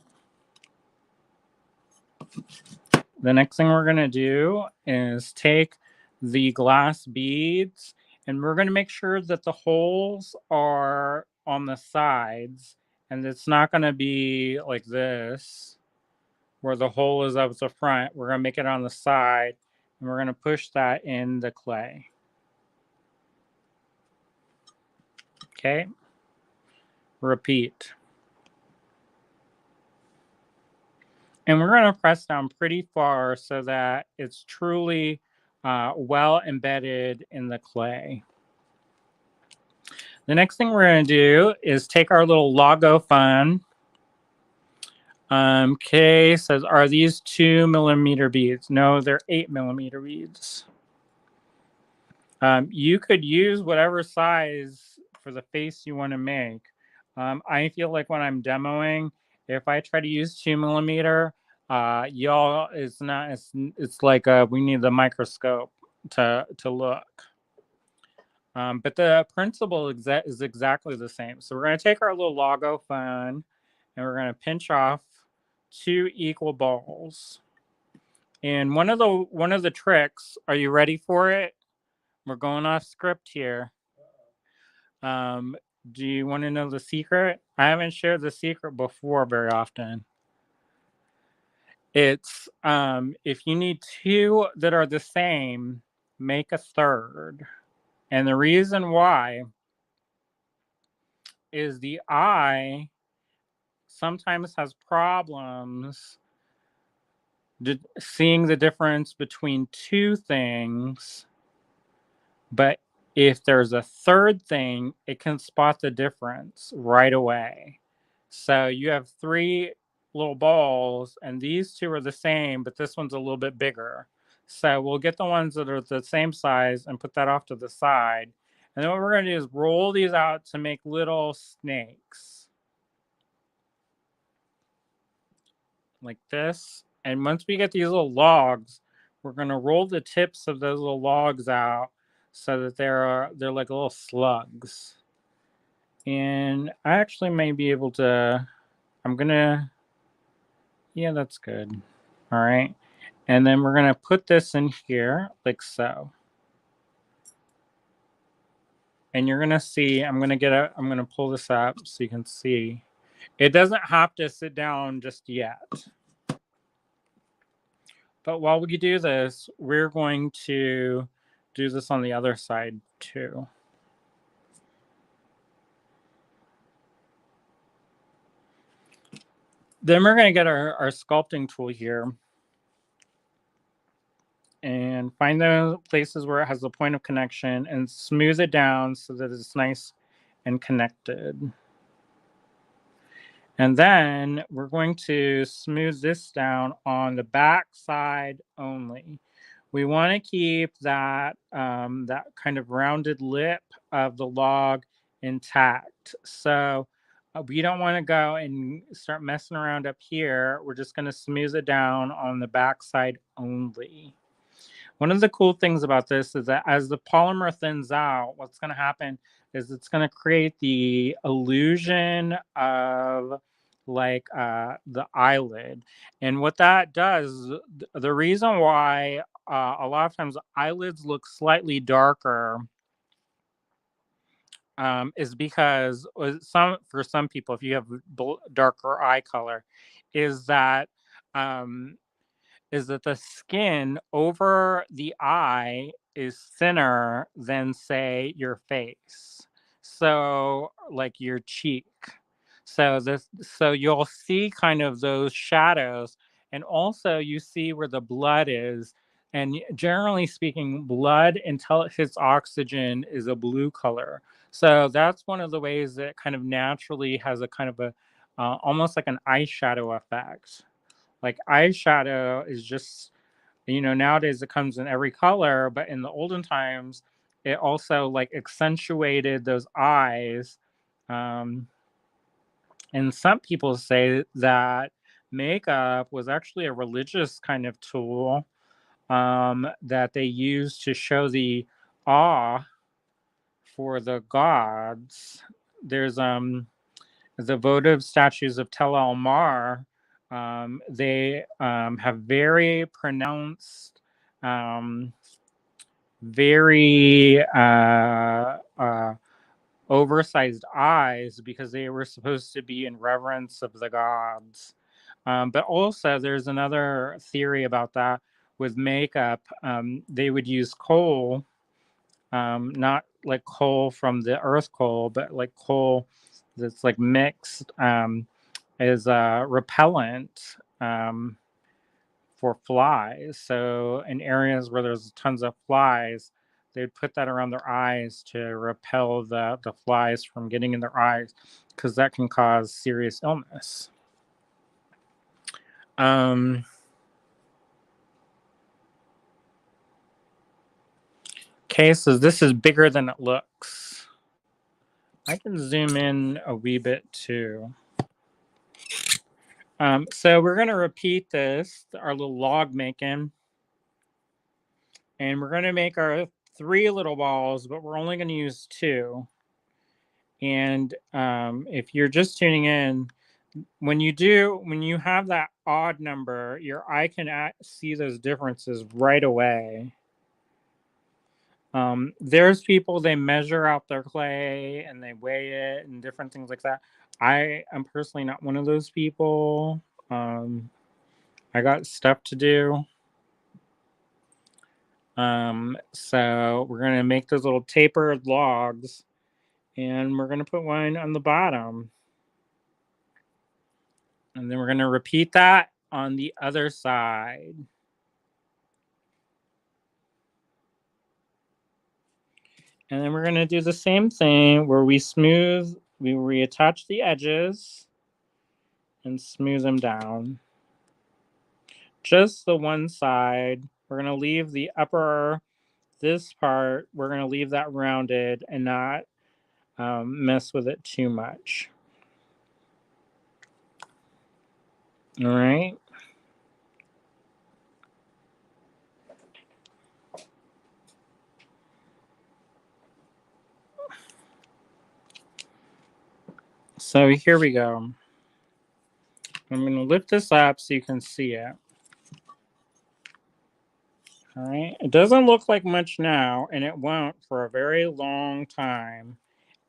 S1: The next thing we're going to do is take the glass beads, and we're going to make sure that the holes are on the sides, and it's not going to be like this where the hole is up the front. We're going to make it on the side, and we're going to push that in the clay. Okay. Repeat. And we're going to press down pretty far so that it's truly well embedded in the clay. The next thing we're going to do is take our little logo fun. Kay says, are these 2mm beads? No, they're 8mm beads. You could use whatever size for the face you want to make. I feel like when I'm demoing, if I try to use 2mm, y'all, it's like we need the microscope to look. But the principle is exactly the same. So we're going to take our little logo fun and we're going to pinch off 2 equal balls. And one of the tricks, are you ready for it? We're going off script here. Do you want to know the secret? I haven't shared the secret before very often. It's if you need 2 that are the same, make a third. And the reason why is the eye sometimes has problems seeing the difference between 2 things, but if there's a third thing, it can spot the difference right away. So you have 3 little balls, and these 2 are the same, but this one's a little bit bigger. So we'll get the ones that are the same size and put that off to the side. And then what we're going to do is roll these out to make little snakes. Like this. And once we get these little logs, we're going to roll the tips of those little logs out so that they're like little slugs. And I actually may be able to, yeah, that's good. All right. And then we're going to put this in here like so. And you're going to see, I'm going to pull this up so you can see. It doesn't have to sit down just yet. But while we do this, we're going to do this on the other side too. Then we're going to get our sculpting tool here and find the places where it has the point of connection and smooth it down so that it's nice and connected. And then we're going to smooth this down on the back side only. We want to keep that that kind of rounded lip of the log intact. So we don't want to go and start messing around up here. We're just going to smooth it down on the backside only. One of the cool things about this is that as the polymer thins out, what's going to happen is it's going to create the illusion of like the eyelid. And what that does, the reason why a lot of times eyelids look slightly darker is because for some people, if you have darker eye color, is that um, the skin over the eye is thinner than, say, your face. So, like your cheek. So you'll see kind of those shadows, and also you see where the blood is. And generally speaking, blood until it hits oxygen is a blue color. So that's one of the ways that kind of naturally has a kind of a almost like an eyeshadow effect. Like eyeshadow is just, nowadays it comes in every color, but in the olden times, it also like accentuated those eyes. Um, and some people say that makeup was actually a religious kind of tool that they used to show the awe for the gods. There's the votive statues of Tel El Mar. They have very pronounced, very oversized eyes because they were supposed to be in reverence of the gods. But also, there's another theory about that with makeup. They would use coal, not like coal from the earth coal, but like coal that's like mixed as a repellent for flies. So in areas where there's tons of flies, they'd put that around their eyes to repel the flies from getting in their eyes, because that can cause serious illness. Okay, so this is bigger than it looks. I can zoom in a wee bit too. So we're going to repeat this, our little log making. And we're going to make our 3 little balls, but we're only going to use 2. And if you're just tuning in, when you have that odd number, your eye can see those differences right away. There's people, they measure out their clay and they weigh it and different things like that. I am personally not one of those people. I got stuff to do. So we're going to make those little tapered logs, and we're going to put one on the bottom. And then we're going to repeat that on the other side. And then we're going to do the same thing where we reattach the edges and smooth them down. Just the one side. We're going to leave the this part, we're going to leave that rounded and not mess with it too much. All right. So here we go. I'm going to lift this up so you can see it. All right. It doesn't look like much now, and it won't for a very long time.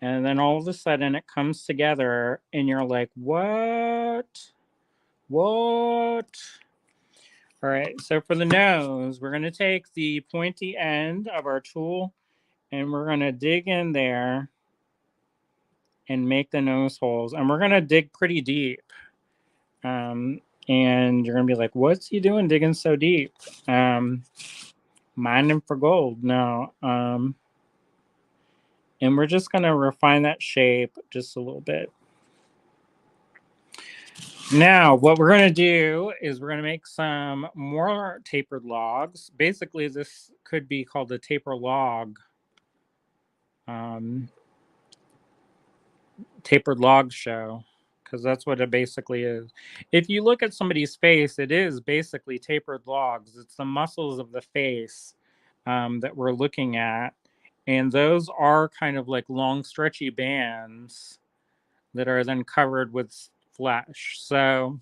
S1: And then all of a sudden it comes together, and you're like, what? What? All right. So for the nose, we're going to take the pointy end of our tool, and we're going to dig in there and make the nose holes. And we're going to dig pretty deep. And you're going to be like, what's he doing digging so deep? Mining for gold. No. And we're just going to refine that shape just a little bit. Now, what we're going to do is we're going to make some more tapered logs. Basically, this could be called a taper log. tapered log show, because that's what it basically is. If you look at somebody's face, it is basically tapered logs. It's the muscles of the face that we're looking at. And those are kind of like long, stretchy bands that are then covered with flesh. So,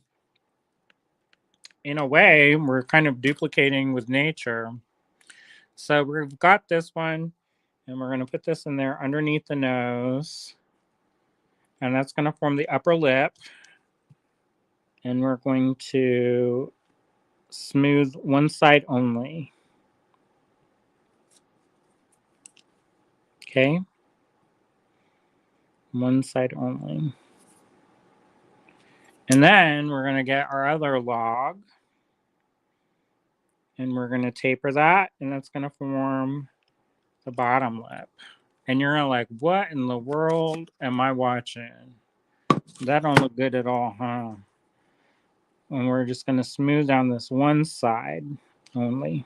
S1: in a way, we're kind of duplicating with nature. So, we've got this one, and we're going to put this in there underneath the nose. And that's going to form the upper lip. And we're going to smooth one side only. Okay? One side only. And then we're going to get our other log. And we're going to taper that. And that's going to form the bottom lip. And you're like, what in the world am I watching? That don't look good at all, huh? And we're just going to smooth down this one side only.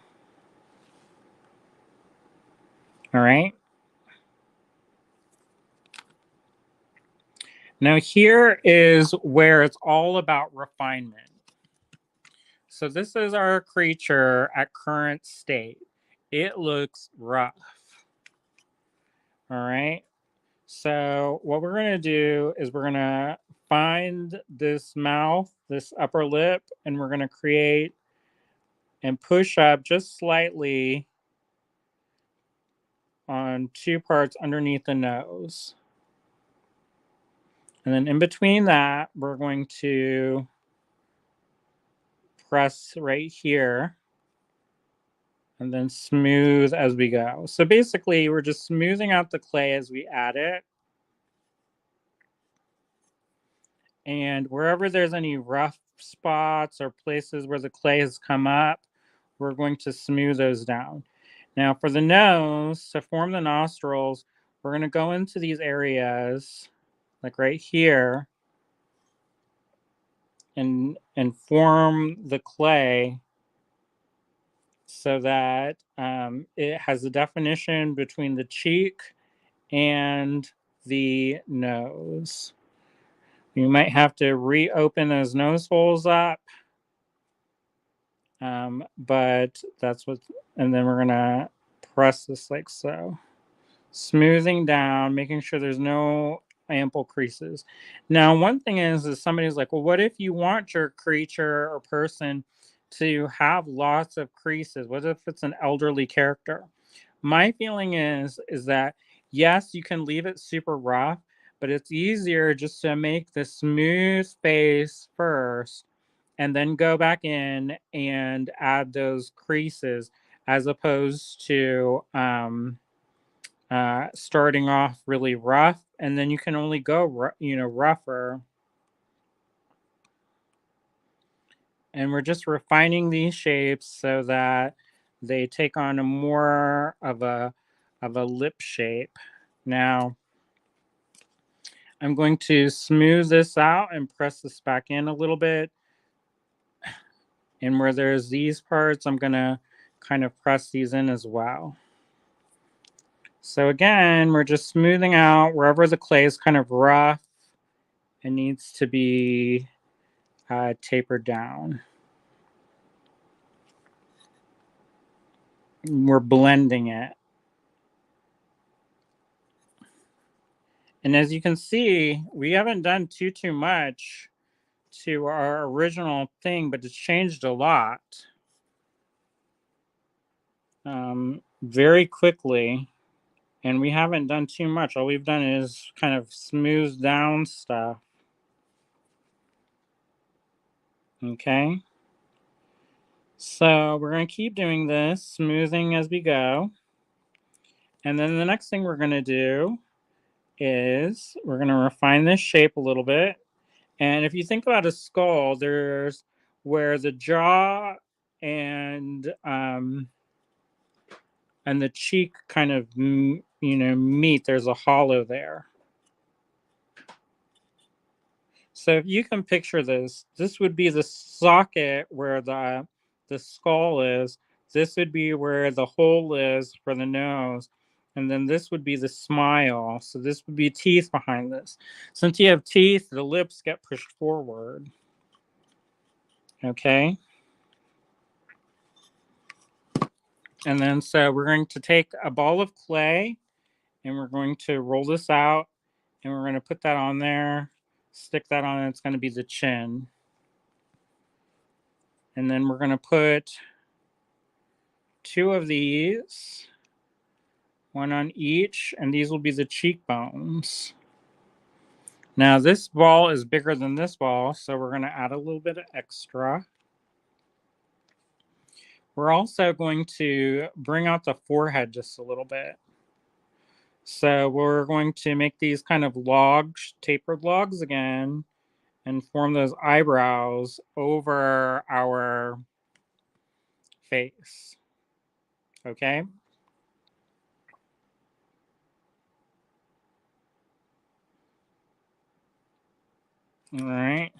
S1: All right. Now here is where it's all about refinement. So this is our creature at current state. It looks rough. All right. So what we're going to do is we're going to find this mouth, this upper lip, and we're going to create and push up just slightly on two parts underneath the nose. And then in between that, we're going to press right here and then smooth as we go. So basically, we're just smoothing out the clay as we add it. And wherever there's any rough spots or places where the clay has come up, we're going to smooth those down. Now for the nose, to form the nostrils, we're going to go into these areas, like right here, and form the clay so that it has a definition between the cheek and the nose. You might have to reopen those nose holes up, but that's what, and then we're gonna press this like so. Smoothing down, making sure there's no ample creases. Now, one thing is somebody's like, well, what if you want your creature or person to have lots of creases? What if it's an elderly character? My feeling is that yes, you can leave it super rough, but it's easier just to make the smooth face first and then go back in and add those creases as opposed to starting off really rough, and then you can only go rougher. And we're just refining these shapes so that they take on a more of a lip shape. Now I'm going to smooth this out and press this back in a little bit. And where there's these parts, I'm going to kind of press these in as well. So again, we're just smoothing out wherever the clay is kind of rough and needs to be tapered down. We're blending it. And as you can see, we haven't done too much to our original thing, but it's changed a lot very quickly. And we haven't done too much. All we've done is kind of smooth down stuff. Okay. So we're going to keep doing this, smoothing as we go. And then the next thing we're going to do is we're going to refine this shape a little bit. And if you think about a skull, there's where the jaw and the cheek kind of meet. There's a hollow there. So if you can picture this, this would be the socket where the skull is. This would be where the hole is for the nose, And then this would be the smile. So this would be teeth behind this. Since you have teeth, the lips get pushed forward. Okay. And then so we're going to take a ball of clay and we're going to roll this out and we're going to put that on there, stick that on, and it's going to be the chin. And then we're going to put 2 of these, 1 on each, and these will be the cheekbones. Now this ball is bigger than this ball, so we're going to add a little bit of extra. We're also going to bring out the forehead just a little bit. So we're going to make these kind of logs, tapered logs again, and form those eyebrows over our face. Okay? All right.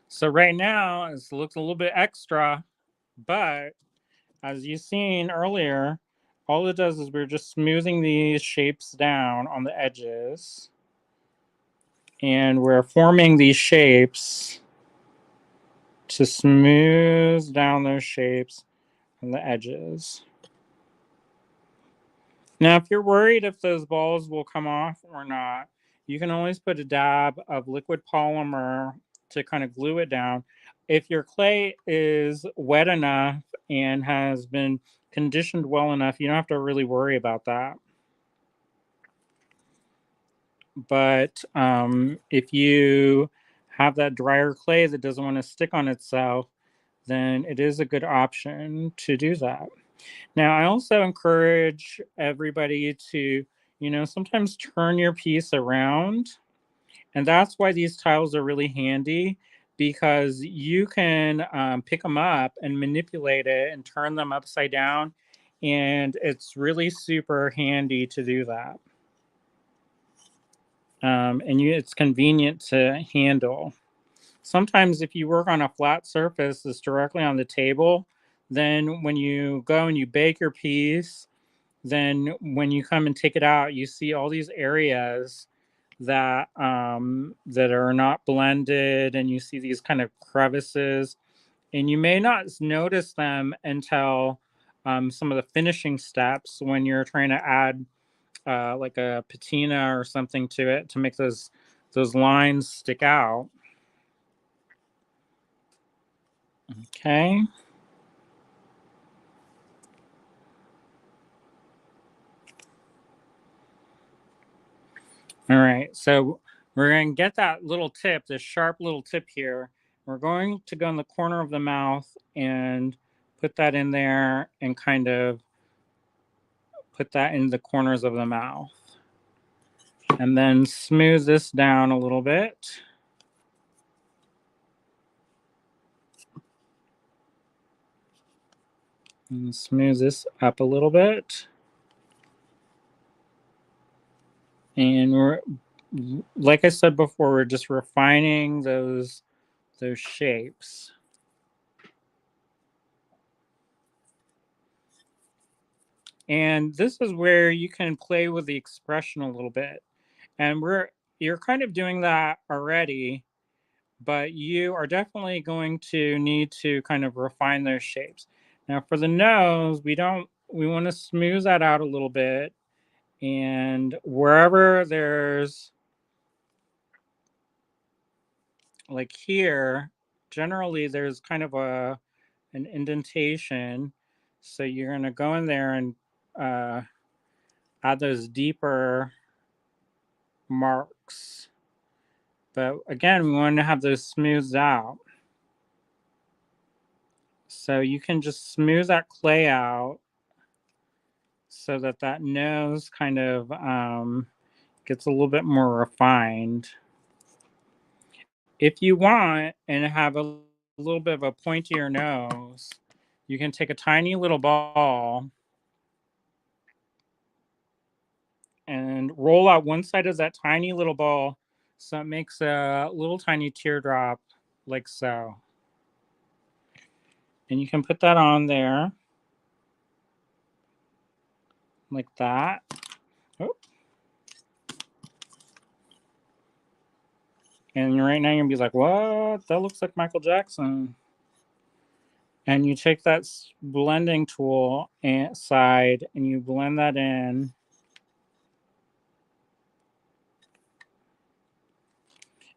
S1: So right now it looks a little bit extra, but as you've seen earlier, all it does is we're just smoothing these shapes down on the edges. And we're forming these shapes to smooth down those shapes on the edges. Now, if you're worried if those balls will come off or not, you can always put a dab of liquid polymer to kind of glue it down. If your clay is wet enough and has been conditioned well enough, you don't have to really worry about that. But if you have that drier clay that doesn't want to stick on itself, then it is a good option to do that. Now, I also encourage everybody to, sometimes turn your piece around. And that's why these tiles are really handy because you can pick them up and manipulate it and turn them upside down. And it's really super handy to do that. And it's convenient to handle. Sometimes if you work on a flat surface that's directly on the table, then when you go and you bake your piece, then when you come and take it out, you see all these areas that that are not blended, and you see these kind of crevices, and you may not notice them until some of the finishing steps when you're trying to add like a patina or something to it to make those lines stick out. Okay. All right. So we're going to get that little tip, this sharp little tip here. We're going to go in the corner of the mouth and put that in there and kind of put that in the corners of the mouth. And then smooth this down a little bit. And smooth this up a little bit. And we're, like I said before, we're just refining those shapes. And this is where you can play with the expression a little bit. And you're kind of doing that already, but you are definitely going to need to kind of refine those shapes. Now for the nose, we want to smooth that out a little bit, and wherever there's like here, generally there's kind of an indentation, so you're going to go in there and add those deeper marks. But again, we want to have those smoothed out. So you can just smooth that clay out so that that nose kind of gets a little bit more refined. If you want and have a little bit of a pointier nose, you can take a tiny little ball and roll out one side of that tiny little ball so it makes a little tiny teardrop like so. And you can put that on there like that. And right now you're going to be like, what? That looks like Michael Jackson. And you take that blending tool side and you blend that in.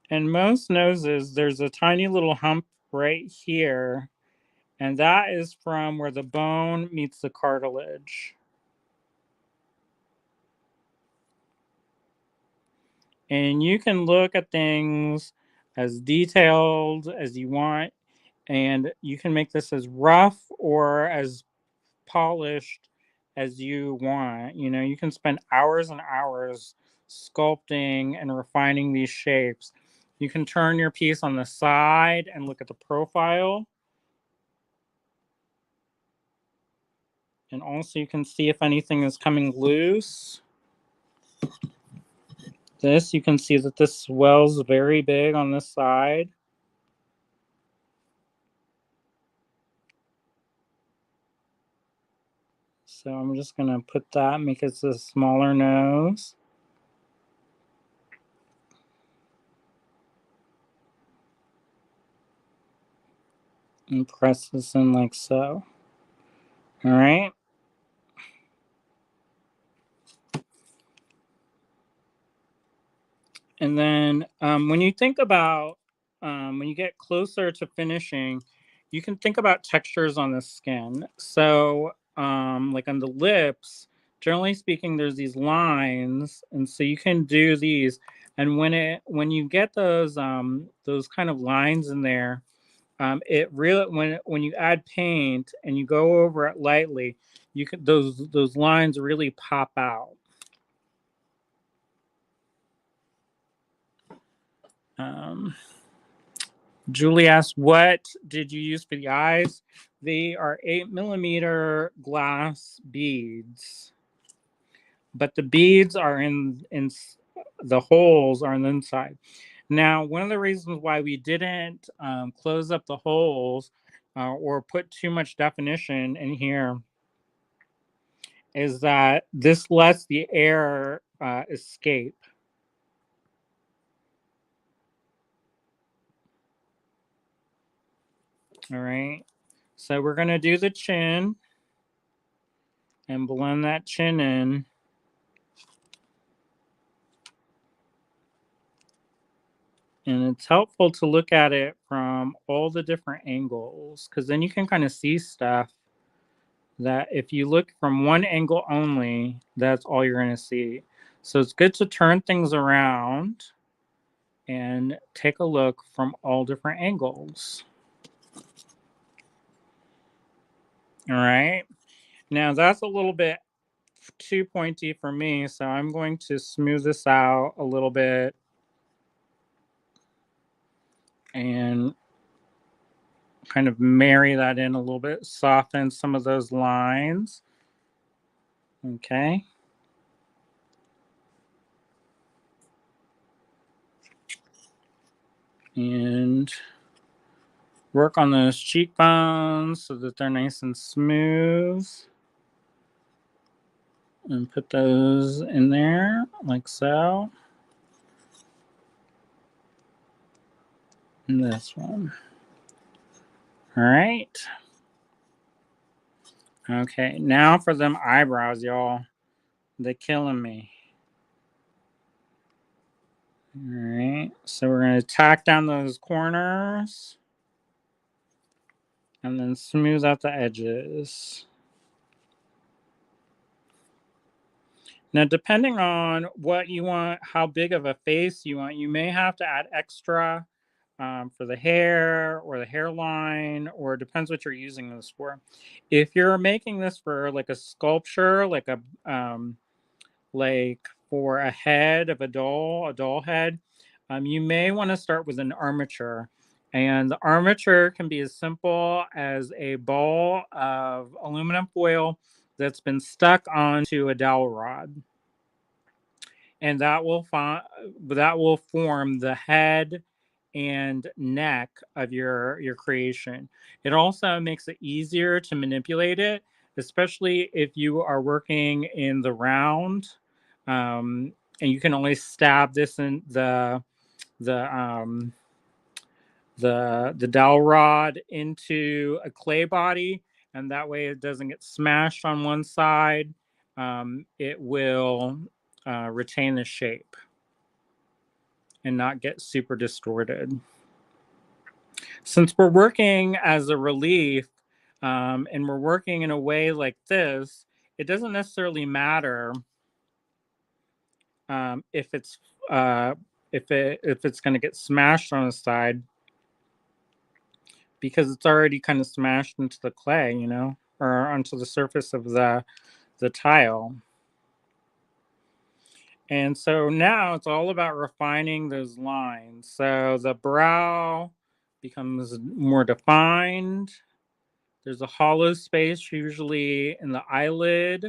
S1: And most noses, there's a tiny little hump right here. And that is from where the bone meets the cartilage. And you can look at things as detailed as you want. And you can make this as rough or as polished as you want. You know, you can spend hours and hours sculpting and refining these shapes. You can turn your piece on the side and look at the profile. And also you can see if anything is coming loose. This, you can see that this swells very big on this side. So I'm just going to put that, make it a smaller nose. And press this in like so. All right. And then when you think about, when you get closer to finishing, you can think about textures on the skin. So like on the lips, generally speaking, there's these lines. And so you can do these. And when you get those kind of lines in there, it really, when you add paint and you go over it lightly, you can, those lines really pop out. Julie asked, what did you use for the eyes? They are 8mm glass beads, but the beads are in the holes are on the inside. Now, one of the reasons why we didn't close up the holes or put too much definition in here is that this lets the air escape. All right. So we're going to do the chin and blend that chin in. And it's helpful to look at it from all the different angles because then you can kind of see stuff that if you look from one angle only, that's all you're going to see. So it's good to turn things around and take a look from all different angles. All right. Now that's a little bit too pointy for me, so I'm going to smooth this out a little bit and kind of marry that in a little bit, soften some of those lines. Okay. And work on those cheekbones so that they're nice and smooth. And put those in there like so. And this one. All right. Okay, now for them eyebrows, y'all. They're killing me. All right, so we're going to tack down those corners and then smooth out the edges. Now, depending on what you want, how big of a face you want, you may have to add extra for the hair or the hairline, or it depends what you're using this for. If you're making this for like a sculpture, like for a head of a doll head, you may want to start with an armature. And the armature can be as simple as a ball of aluminum foil that's been stuck onto a dowel rod. And that will form the head and neck of your creation. It also makes it easier to manipulate it, especially if you are working in the round, and you can only stab this in the the dowel rod into a clay body, and that way it doesn't get smashed on one side. It will retain the shape and not get super distorted. Since we're working as a relief, and we're working in a way like this, it doesn't necessarily matter if it's going to get smashed on the side, because it's already kind of smashed into the clay, or onto the surface of the tile. And so now it's all about refining those lines. So the brow becomes more defined. There's a hollow space usually in the eyelid.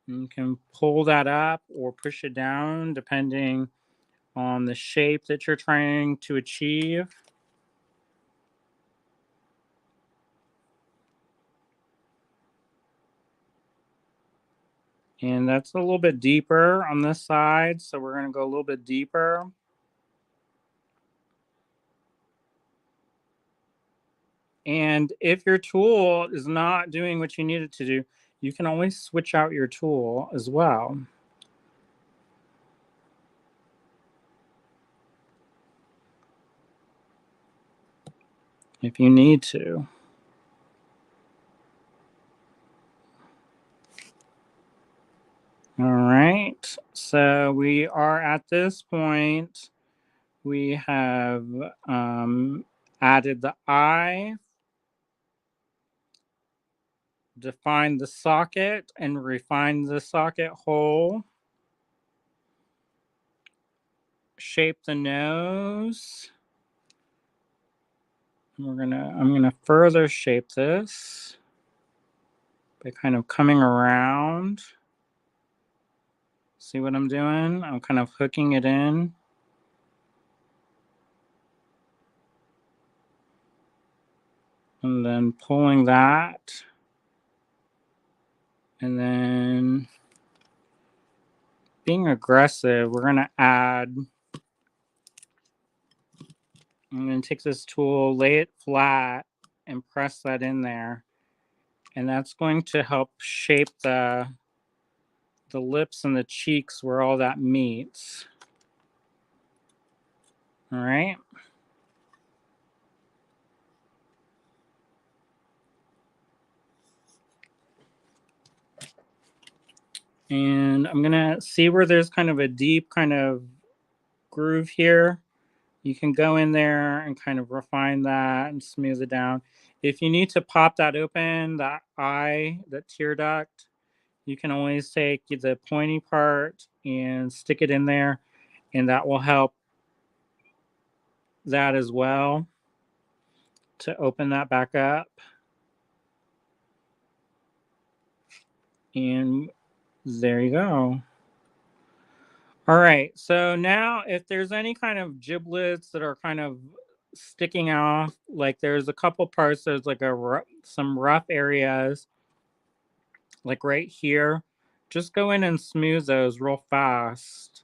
S1: You can pull that up or push it down depending on the shape that you're trying to achieve. And that's a little bit deeper on this side, so we're going to go a little bit deeper. And if your tool is not doing what you need it to do, you can always switch out your tool as well, if you need to. All right, so we are at this point. We have added the eye, defined the socket, and refined the socket hole. Shape the nose. I'm gonna further shape this by kind of coming around. See what I'm doing? I'm kind of hooking it in. And then pulling that. And then being aggressive, we're gonna add, I'm gonna take this tool, lay it flat, and press that in there. And that's going to help shape the lips and the cheeks where all that meets. All right. And I'm gonna see where there's kind of a deep kind of groove here. You can go in there and kind of refine that and smooth it down. If you need to pop that open, that eye, that tear duct, you can always take the pointy part and stick it in there, and that will help that as well to open that back up. And there you go. All right, so now if there's any kind of giblets that are kind of sticking off, like there's a couple parts, there's like some rough areas, like right here, just go in and smooth those real fast.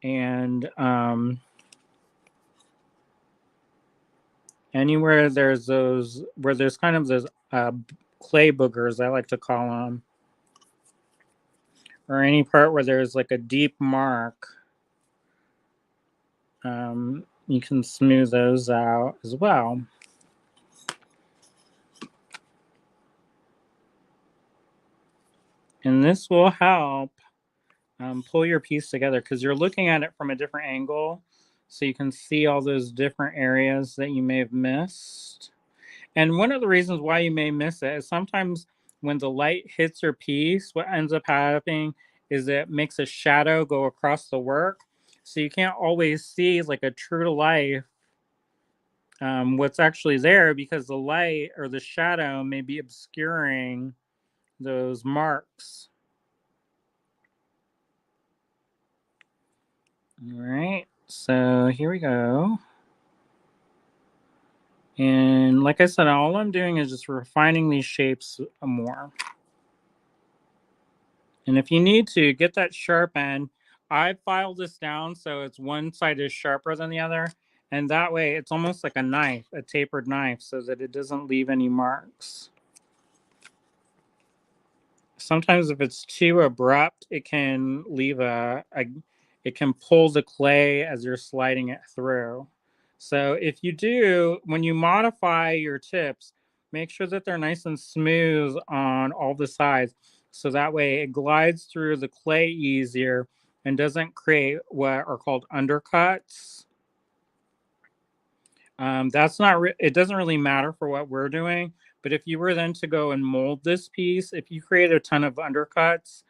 S1: And anywhere there's those, where there's kind of those clay boogers, I like to call them, or any part where there's like a deep mark, you can smooth those out as well. And this will help pull your piece together, because you're looking at it from a different angle, so you can see all those different areas that you may have missed. And one of the reasons why you may miss it is sometimes when the light hits your piece, what ends up happening is it makes a shadow go across the work. So you can't always see like a true to life what's actually there, because the light or the shadow may be obscuring those marks. All right, so here we go. And like I said, all I'm doing is just refining these shapes more. And if you need to, get that sharp end. I filed this down so it's one side is sharper than the other. And that way it's almost like a knife, a tapered knife, so that it doesn't leave any marks. Sometimes if it's too abrupt, it can leave it can pull the clay as you're sliding it through. So if you do, when you modify your tips, make sure that they're nice and smooth on all the sides. So that way it glides through the clay easier and doesn't create what are called undercuts. That's not, it doesn't really matter for what we're doing, but if you were then to go and mold this piece, if you create a ton of undercuts,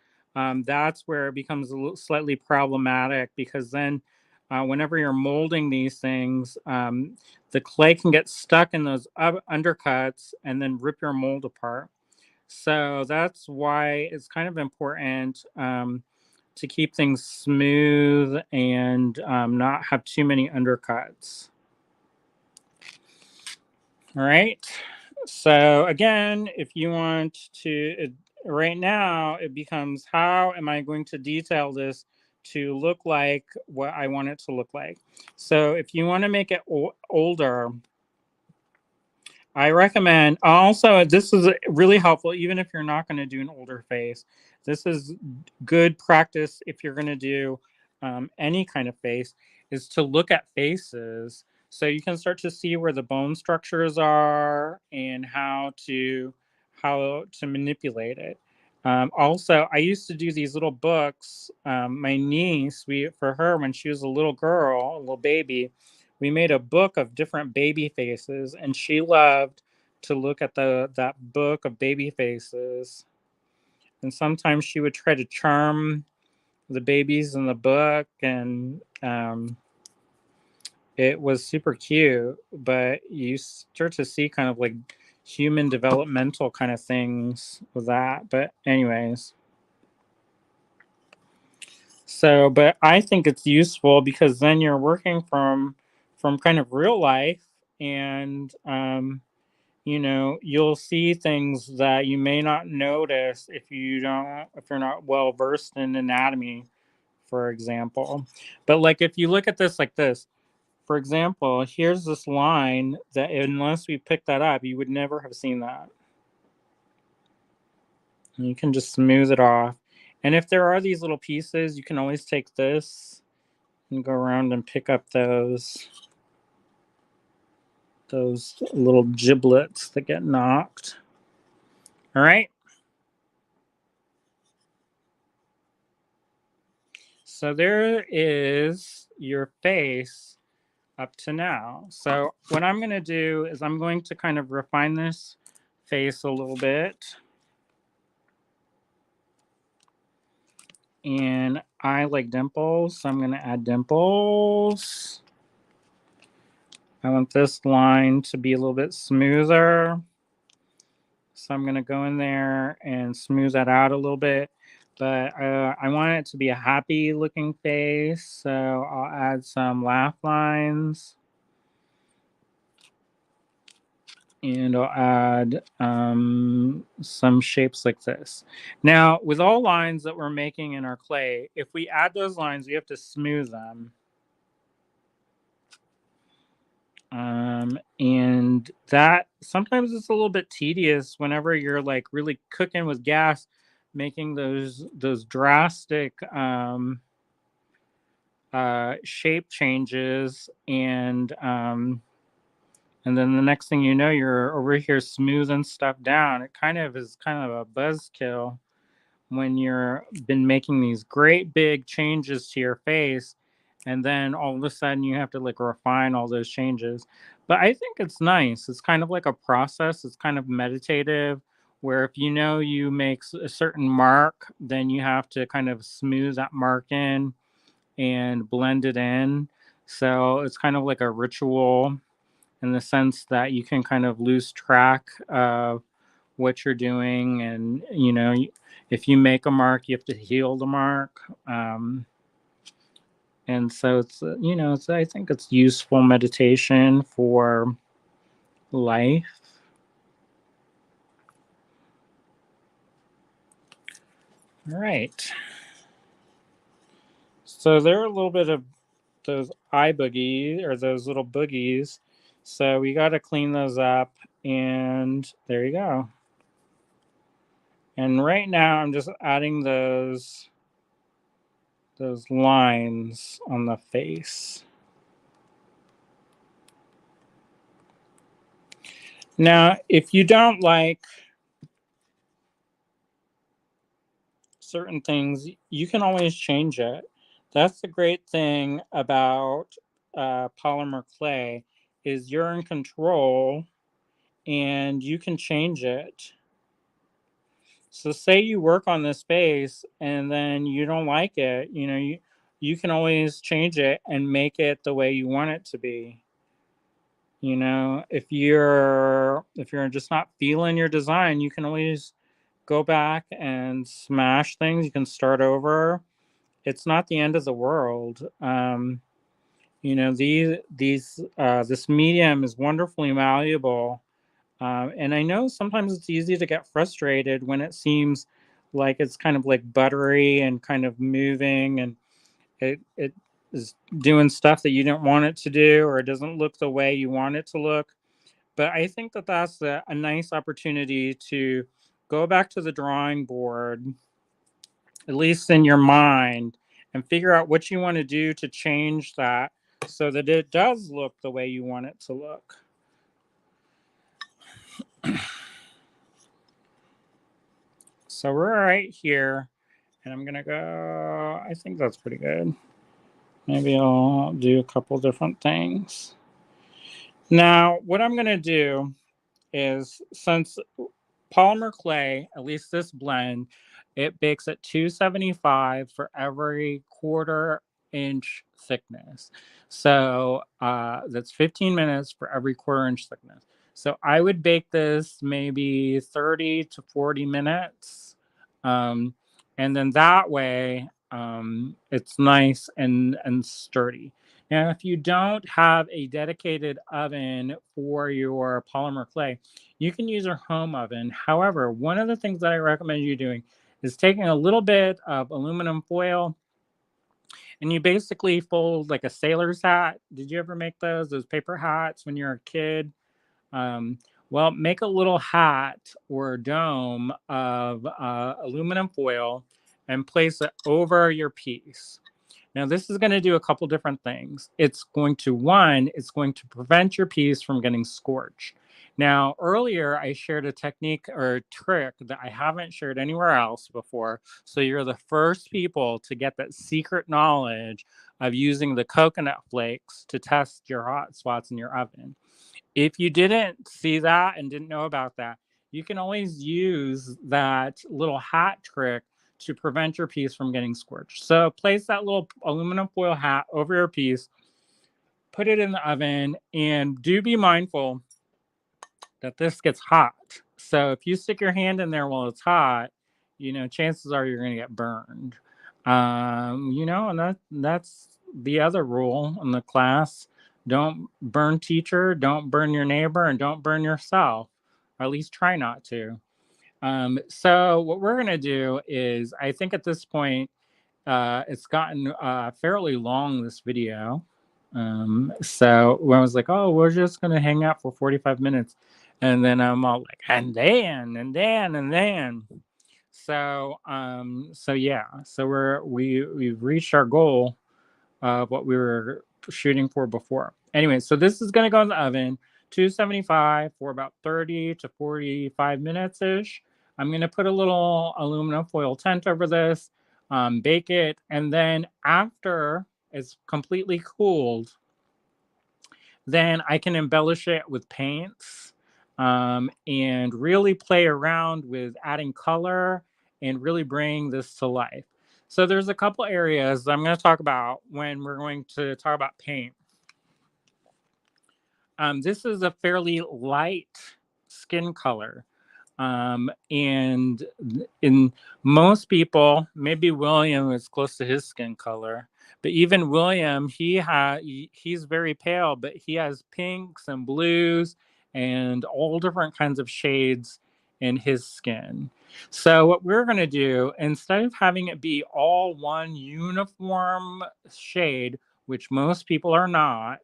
S1: that's where it becomes a little slightly problematic, because then whenever you're molding these things, the clay can get stuck in those undercuts and then rip your mold apart. So that's why it's kind of important to keep things smooth and not have too many undercuts. All right. So again, if you want to, right now, it becomes how am I going to detail this to look like what I want it to look like? So if you want to make it older, I recommend also, this is really helpful, even if you're not going to do an older face. This is good practice if you're going to do any kind of face, is to look at faces so you can start to see where the bone structures are and how to manipulate it. Also, I used to do these little books. My niece, for her when she was a little girl, a little baby, we made a book of different baby faces, and she loved to look at that book of baby faces. And sometimes she would try to charm the babies in the book, and it was super cute. But you start to see kind of like human developmental kind of things with that. But anyways, so but I think it's useful because then you're working from kind of real life, and you'll see things that you may not notice if you're not well versed in anatomy, for example. But like if you look at this like this, for example, here's this line that unless we picked that up, you would never have seen that. And you can just smooth it off. And if there are these little pieces, you can always take this and go around and pick up those little giblets that get knocked. All right. So there is your face up to now. So what I'm going to do is I'm going to kind of refine this face a little bit. And I like dimples, so I'm going to add dimples. I want this line to be a little bit smoother. So I'm going to go in there and smooth that out a little bit. But I want it to be a happy looking face. So I'll add some laugh lines. And I'll add some shapes like this. Now, with all lines that we're making in our clay, if we add those lines, we have to smooth them. And that sometimes it's a little bit tedious whenever you're like really cooking with gas, making those drastic shape changes, and then the next thing you know, you're over here smoothing stuff down. It kind of is kind of a buzzkill when you're been making these great big changes to your face, and then all of a sudden you have to like refine all those changes. But I think it's nice. It's kind of like a process. It's kind of meditative, where if you know you make a certain mark, then you have to kind of smooth that mark in and blend it in. So it's kind of like a ritual in the sense that you can kind of lose track of what you're doing. And if you make a mark, you have to heal the mark. And so I think it's useful meditation for life. All right. So there are a little bit of those eye boogies or those little boogies. So we got to clean those up. And there you go. And right now I'm just adding those lines on the face. Now, if you don't like certain things, you can always change it. That's the great thing about polymer clay is you're in control and you can change it. So say you work on this space and then you don't like it, you can always change it and make it the way you want it to be. If you're just not feeling your design, you can always go back and smash things. You can start over. It's not the end of the world. This medium is wonderfully malleable. And I know sometimes it's easy to get frustrated when it seems like it's kind of like buttery and kind of moving, and it is doing stuff that you don't want it to do, or it doesn't look the way you want it to look. But I think that that's a nice opportunity to go back to the drawing board, at least in your mind, and figure out what you want to do to change that so that it does look the way you want it to look. So we're right here, and I'm gonna go, I think that's pretty good. Maybe I'll do a couple different things. Now, what I'm gonna do is, since polymer clay, at least this blend, it bakes at 275 for every quarter-inch thickness. So that's 15 minutes for every quarter-inch thickness. So I would bake this maybe 30 to 40 minutes. Um, and then that way it's nice and sturdy. Now, if you don't have a dedicated oven for your polymer clay, you can use your home oven. However, one of the things that I recommend you doing is taking a little bit of aluminum foil, and you basically fold like a sailor's hat. Did you ever make those paper hats when you're a kid? Um, well, make a little hat or dome of aluminum foil and place it over your piece. Now, this is going to do a couple different things. It's going to prevent your piece from getting scorched. Now, earlier I shared a technique or a trick that I haven't shared anywhere else before. So you're the first people to get that secret knowledge of using the coconut flakes to test your hot spots in your oven. If you didn't see that and didn't know about that, you can always use that little hat trick to prevent your piece from getting scorched. So place that little aluminum foil hat over your piece, put it in the oven, and do be mindful that this gets hot. So if you stick your hand in there while it's hot, chances are you're going to get burned. And that's the other rule in the class. Don't burn teacher, don't burn your neighbor, and don't burn yourself, or at least try not to. So what we're going to do is, I think at this point, it's gotten fairly long, this video. So when I was like, oh, we're just going to hang out for 45 minutes. And then I'm all like, and then. So yeah, so we've reached our goal of what we were shooting for before. Anyway, so this is going to go in the oven, 275 for about 30 to 45 minutes ish. I'm going to put a little aluminum foil tent over this, bake it, and then after it's completely cooled, then I can embellish it with paints, and really play around with adding color and really bring this to life. So there's a couple areas I'm going to talk about when we're going to talk about paint. This is a fairly light skin color. And in most people, maybe William is close to his skin color, but even William, he's very pale, but he has pinks and blues and all different kinds of shades in his skin. So what we're going to do, instead of having it be all one uniform shade, which most people are not,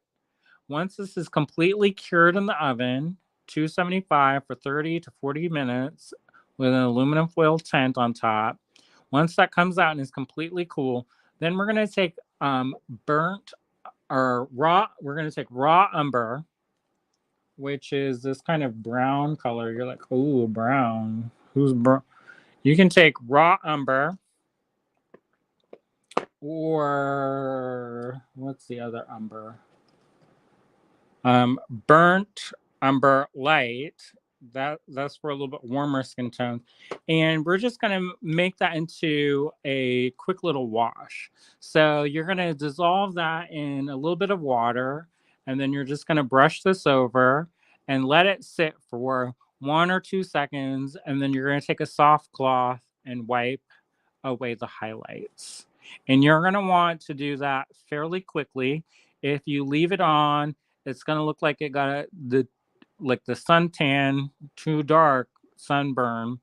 S1: once this is completely cured in the oven, 275 for 30 to 40 minutes with an aluminum foil tent on top. Once that comes out and is completely cool, then we're going to take burnt or raw, we're going to take raw umber, which is this kind of brown color. You're like, ooh, brown. Who's brown? You can take raw umber, or what's the other umber? Burnt umber light. That's for a little bit warmer skin tones. And we're just going to make that into a quick little wash. So you're going to dissolve that in a little bit of water, and then you're just going to brush this over and let it sit for 1 or 2 seconds, and then you're going to take a soft cloth and wipe away the highlights. And you're going to want to do that fairly quickly. If you leave it on, it's going to look like it got the suntan, too dark sunburn.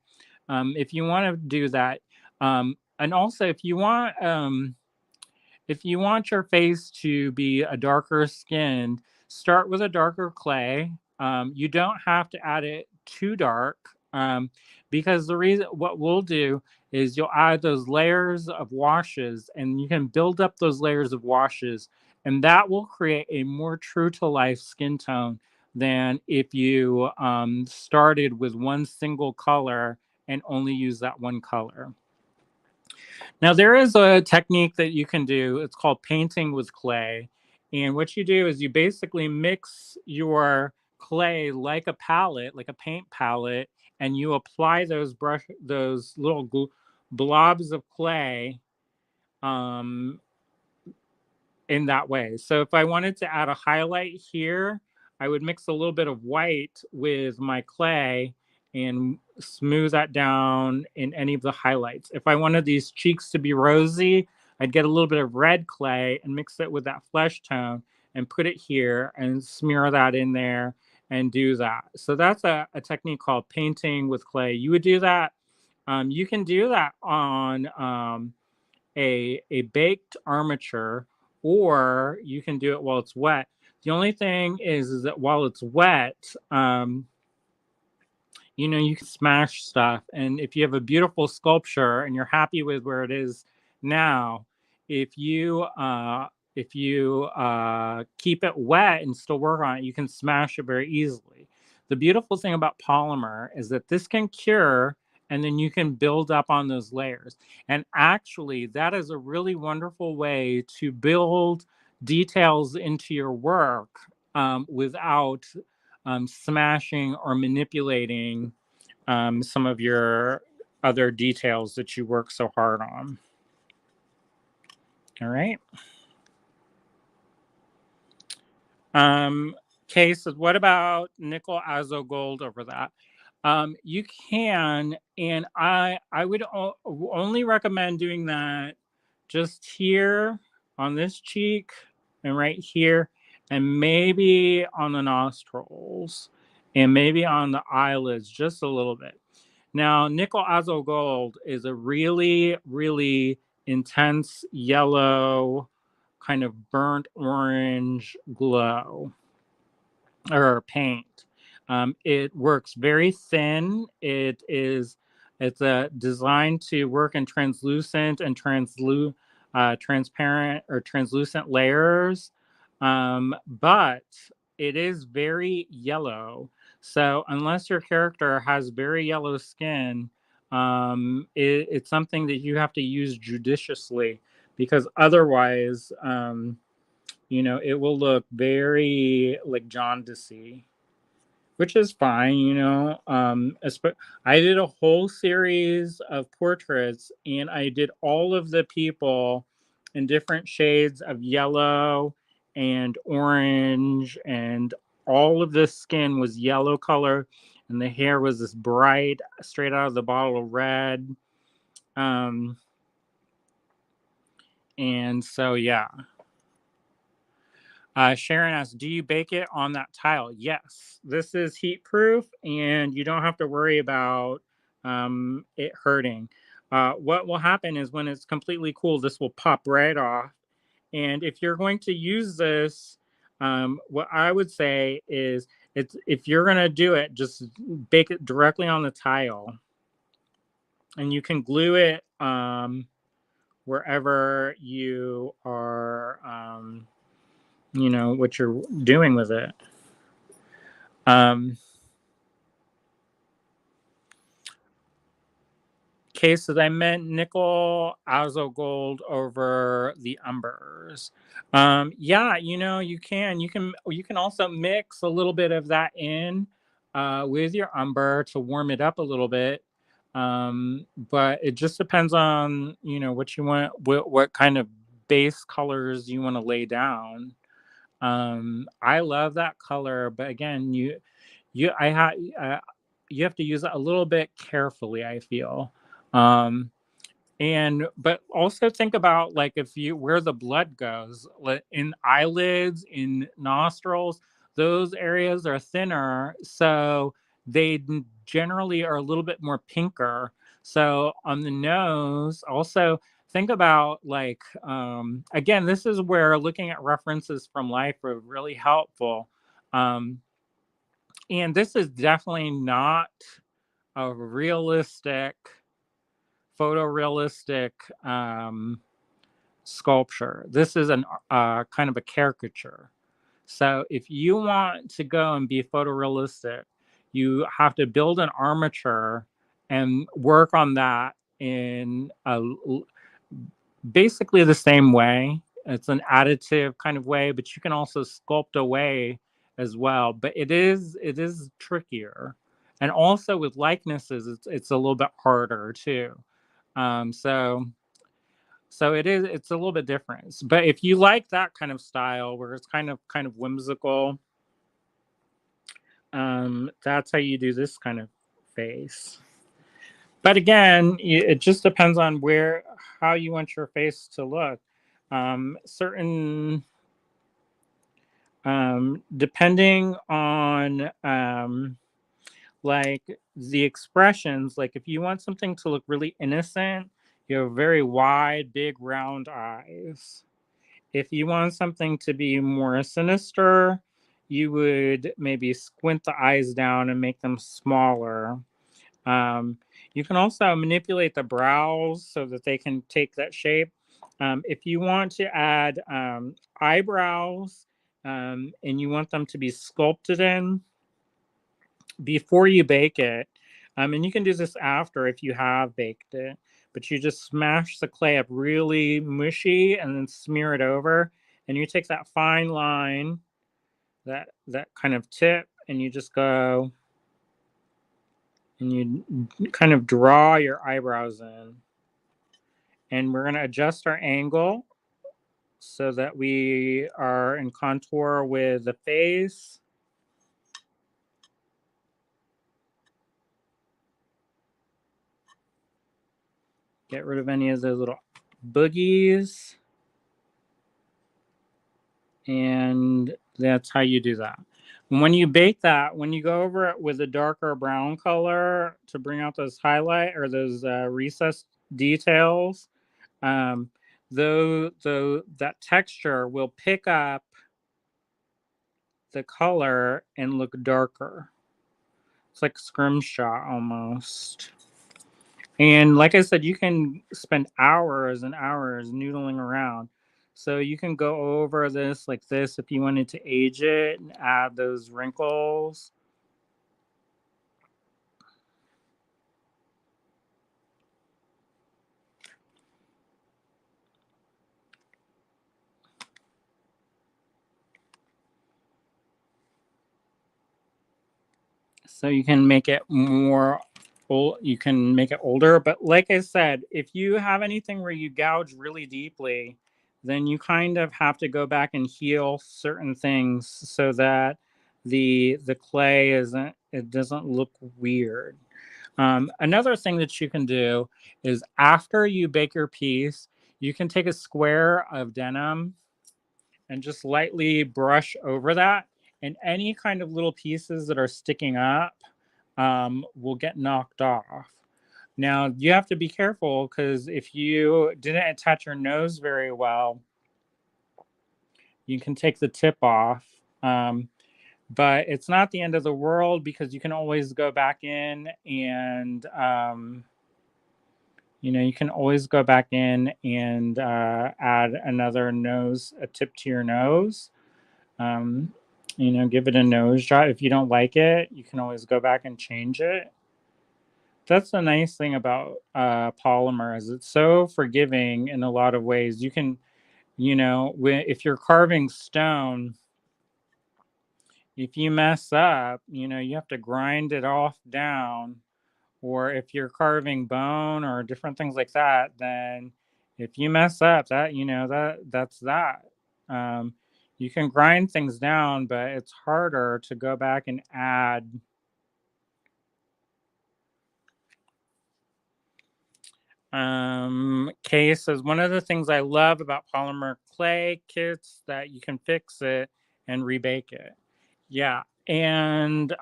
S1: If you want to do that, and also if you want your face to be a darker skinned, start with a darker clay. You don't have to add it too dark, because the reason what we'll do is you'll add those layers of washes, and you can build up those layers of washes, and that will create a more true to life skin tone than if you started with one single color and only use that one color. Now, there is a technique that you can do. It's called painting with clay. And what you do is you basically mix your clay like a palette, like a paint palette, and you apply those little blobs of clay um, in that way. So if I wanted to add a highlight here, I would mix a little bit of white with my clay and smooth that down in any of the highlights. If I wanted these cheeks to be rosy, I'd get a little bit of red clay and mix it with that flesh tone and put it here and smear that in there and do that. So that's a technique called painting with clay. You would do that. You can do that on a baked armature, or you can do it while it's wet. The only thing is that while it's wet, you can smash stuff. And if you have a beautiful sculpture and you're happy with where it is now, if you keep it wet and still work on it, you can smash it very easily. The beautiful thing about polymer is that this can cure, and then you can build up on those layers. And actually, that is a really wonderful way to build details into your work without smashing or manipulating some of your other details that you work so hard on. All right. Okay, so what about nickel azo gold over that? You can, and I would only recommend doing that just here on this cheek and right here, and maybe on the nostrils, and maybe on the eyelids just a little bit. Now, nickel azo gold is a really, really intense yellow, kind of burnt orange glow or paint. It works very thin. It's designed to work in translucent and transparent or translucent layers, but it is very yellow. So unless your character has very yellow skin, it's something that you have to use judiciously, because otherwise, it will look very like jaundicey, which is fine, I did a whole series of portraits, and I did all of the people in different shades of yellow and orange, and all of the skin was yellow color, and the hair was this bright, straight out of the bottle red. And so, yeah. Sharon asks, do you bake it on that tile? Yes. This is heat proof and you don't have to worry about it hurting. What will happen is when it's completely cool, this will pop right off. And if you're going to use this, what I would say is if you're going to do it, just bake it directly on the tile. And you can glue it wherever you are, what you're doing with it. Okay, so I meant nickel azo gold over the umbers. Yeah, you can also mix a little bit of that in with your umber to warm it up a little bit. But it just depends on what you want, what kind of base colors you want to lay down. I love that color, but again, you I ha you have to use it a little bit carefully, I feel. Um, but also think about like if you where the blood goes, in eyelids, in nostrils, those areas are thinner, so they generally are a little bit more pinker. So on the nose, also think about like again, this is where looking at references from life are really helpful. Um, and this is definitely not a realistic, photorealistic sculpture. This is an kind of a caricature. So if you want to go and be photorealistic, you have to build an armature and work on that in basically the same way. It's an additive kind of way, but you can also sculpt away as well. But it is trickier, and also with likenesses, it's a little bit harder too. So it's a little bit different. But if you like that kind of style where it's kind of whimsical, that's how you do this kind of face. But again, it just depends on how you want your face to look. Certain depending on like the expressions, like if you want something to look really innocent, you have very wide, big, round eyes. If you want something to be more sinister, you would maybe squint the eyes down and make them smaller. You can also manipulate the brows so that they can take that shape. If you want to add eyebrows and you want them to be sculpted in before you bake it, and you can do this after if you have baked it, but you just smash the clay up really mushy and then smear it over. And you take that fine line, that kind of tip, and you just go and you kind of draw your eyebrows in. And we're going to adjust our angle so that we are in contour with the face. Get rid of any of those little boogies. And that's how you do that. And when you bake that, when you go over it with a darker brown color to bring out those highlight or those recessed details, that texture will pick up the color and look darker. It's like scrimshaw almost. And like I said, you can spend hours and hours noodling around. So you can go over this like this if you wanted to age it and add those wrinkles. So you can make it more old, you can make it older. But like I said, if you have anything where you gouge really deeply, then you kind of have to go back and heal certain things so that the clay it doesn't look weird. Another thing that you can do is after you bake your piece, you can take a square of denim and just lightly brush over that. And any kind of little pieces that are sticking up will get knocked off. Now, you have to be careful because if you didn't attach your nose very well, you can take the tip off. But it's not the end of the world because you can always go back in and you can always go back in and add another nose, a tip to your nose. Um, give it a nose job. If you don't like it, you can always go back and change it. That's the nice thing about polymer is it's so forgiving in a lot of ways. You can, if you're carving stone, if you mess up, you have to grind it off down. Or if you're carving bone or different things like that, then if you mess up, that's that. Um, you can grind things down, but it's harder to go back and add Kay says one of the things I love about polymer clay kits that you can fix it and rebake it. Yeah, and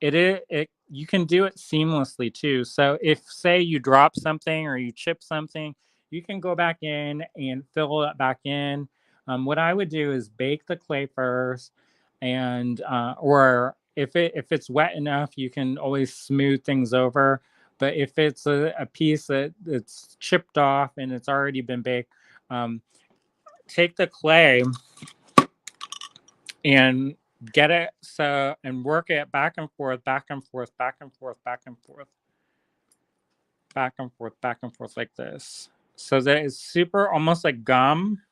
S1: it you can do it seamlessly too. So if say you drop something or you chip something, you can go back in and fill it back in. What I would do is bake the clay first, and or if it's wet enough, you can always smooth things over. But if it's a piece that's chipped off and it's already been baked, take the clay and get it so and work it back and forth, back and forth, back and forth, back and forth, back and forth, back and forth like this. So that it's super almost like gum.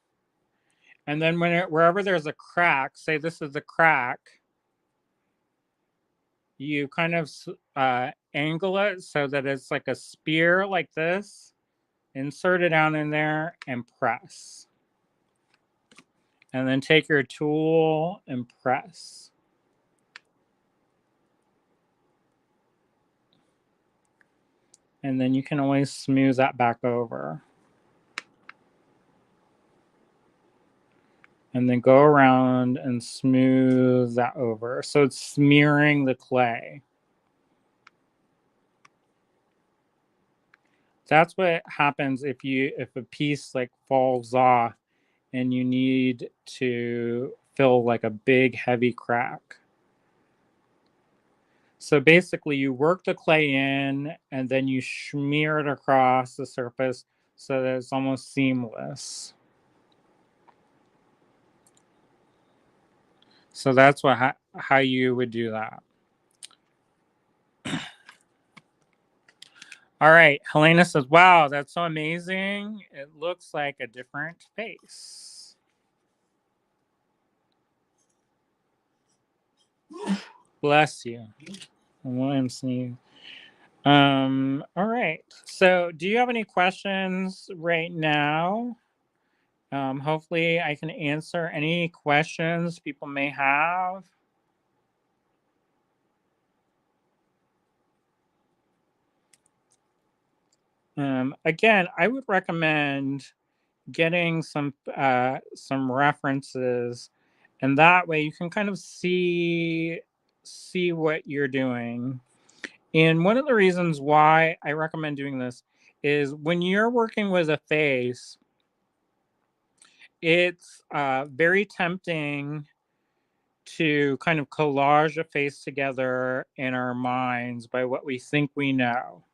S1: And then wherever there's a crack, say this is a crack, you kind of angle it so that it's like a spear like this. Insert it down in there and press. And then take your tool and press. And then you can always smooth that back over. And then go around and smooth that over. So it's smearing the clay. That's what happens if a piece like falls off and you need to fill like a big heavy crack. So basically you work the clay in and then you smear it across the surface so that it's almost seamless. So that's how you would do that. All right, Helena says, wow, that's so amazing. It looks like a different face. Bless you. William sneeze. All right. So do you have any questions right now? Hopefully I can answer any questions people may have. Again, I would recommend getting some references, and that way you can kind of see what you're doing. And one of the reasons why I recommend doing this is when you're working with a face, it's very tempting to kind of collage a face together in our minds by what we think we know.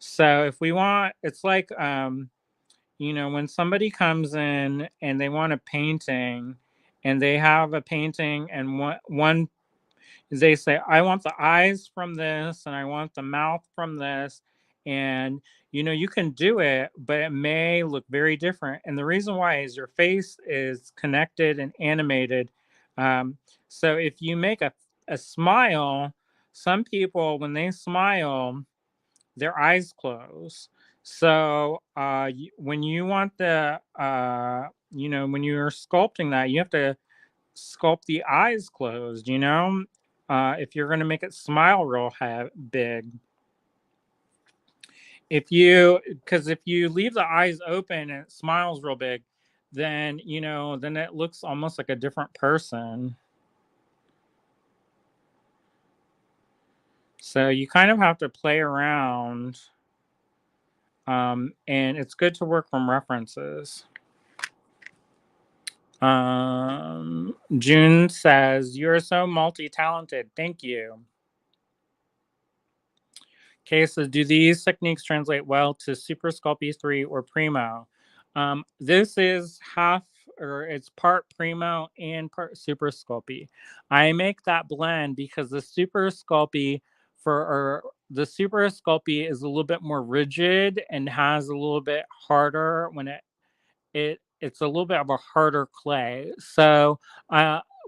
S1: So if we want, it's like when somebody comes in and they want a painting and they have a painting and one they say, I want the eyes from this and I want the mouth from this. And you can do it, but it may look very different. And the reason why is your face is connected and animated. So if you make a smile, some people, when they smile, their eyes close. So when you want when you're sculpting that, you have to sculpt the eyes closed. If you're going to make it smile real big. Because if you leave the eyes open and it smiles real big, then, you know, then it looks almost like a different person. So you kind of have to play around, and it's good to work from references. June says, "You're so multi-talented. Thank you." Okay, so do these techniques translate well to Super Sculpey 3 or Primo? This is half, or it's part Primo and part Super Sculpey. I make that blend because the Super Sculpey the Super Sculpey is a little bit more rigid and has a little bit harder when it's a little bit of a harder clay. So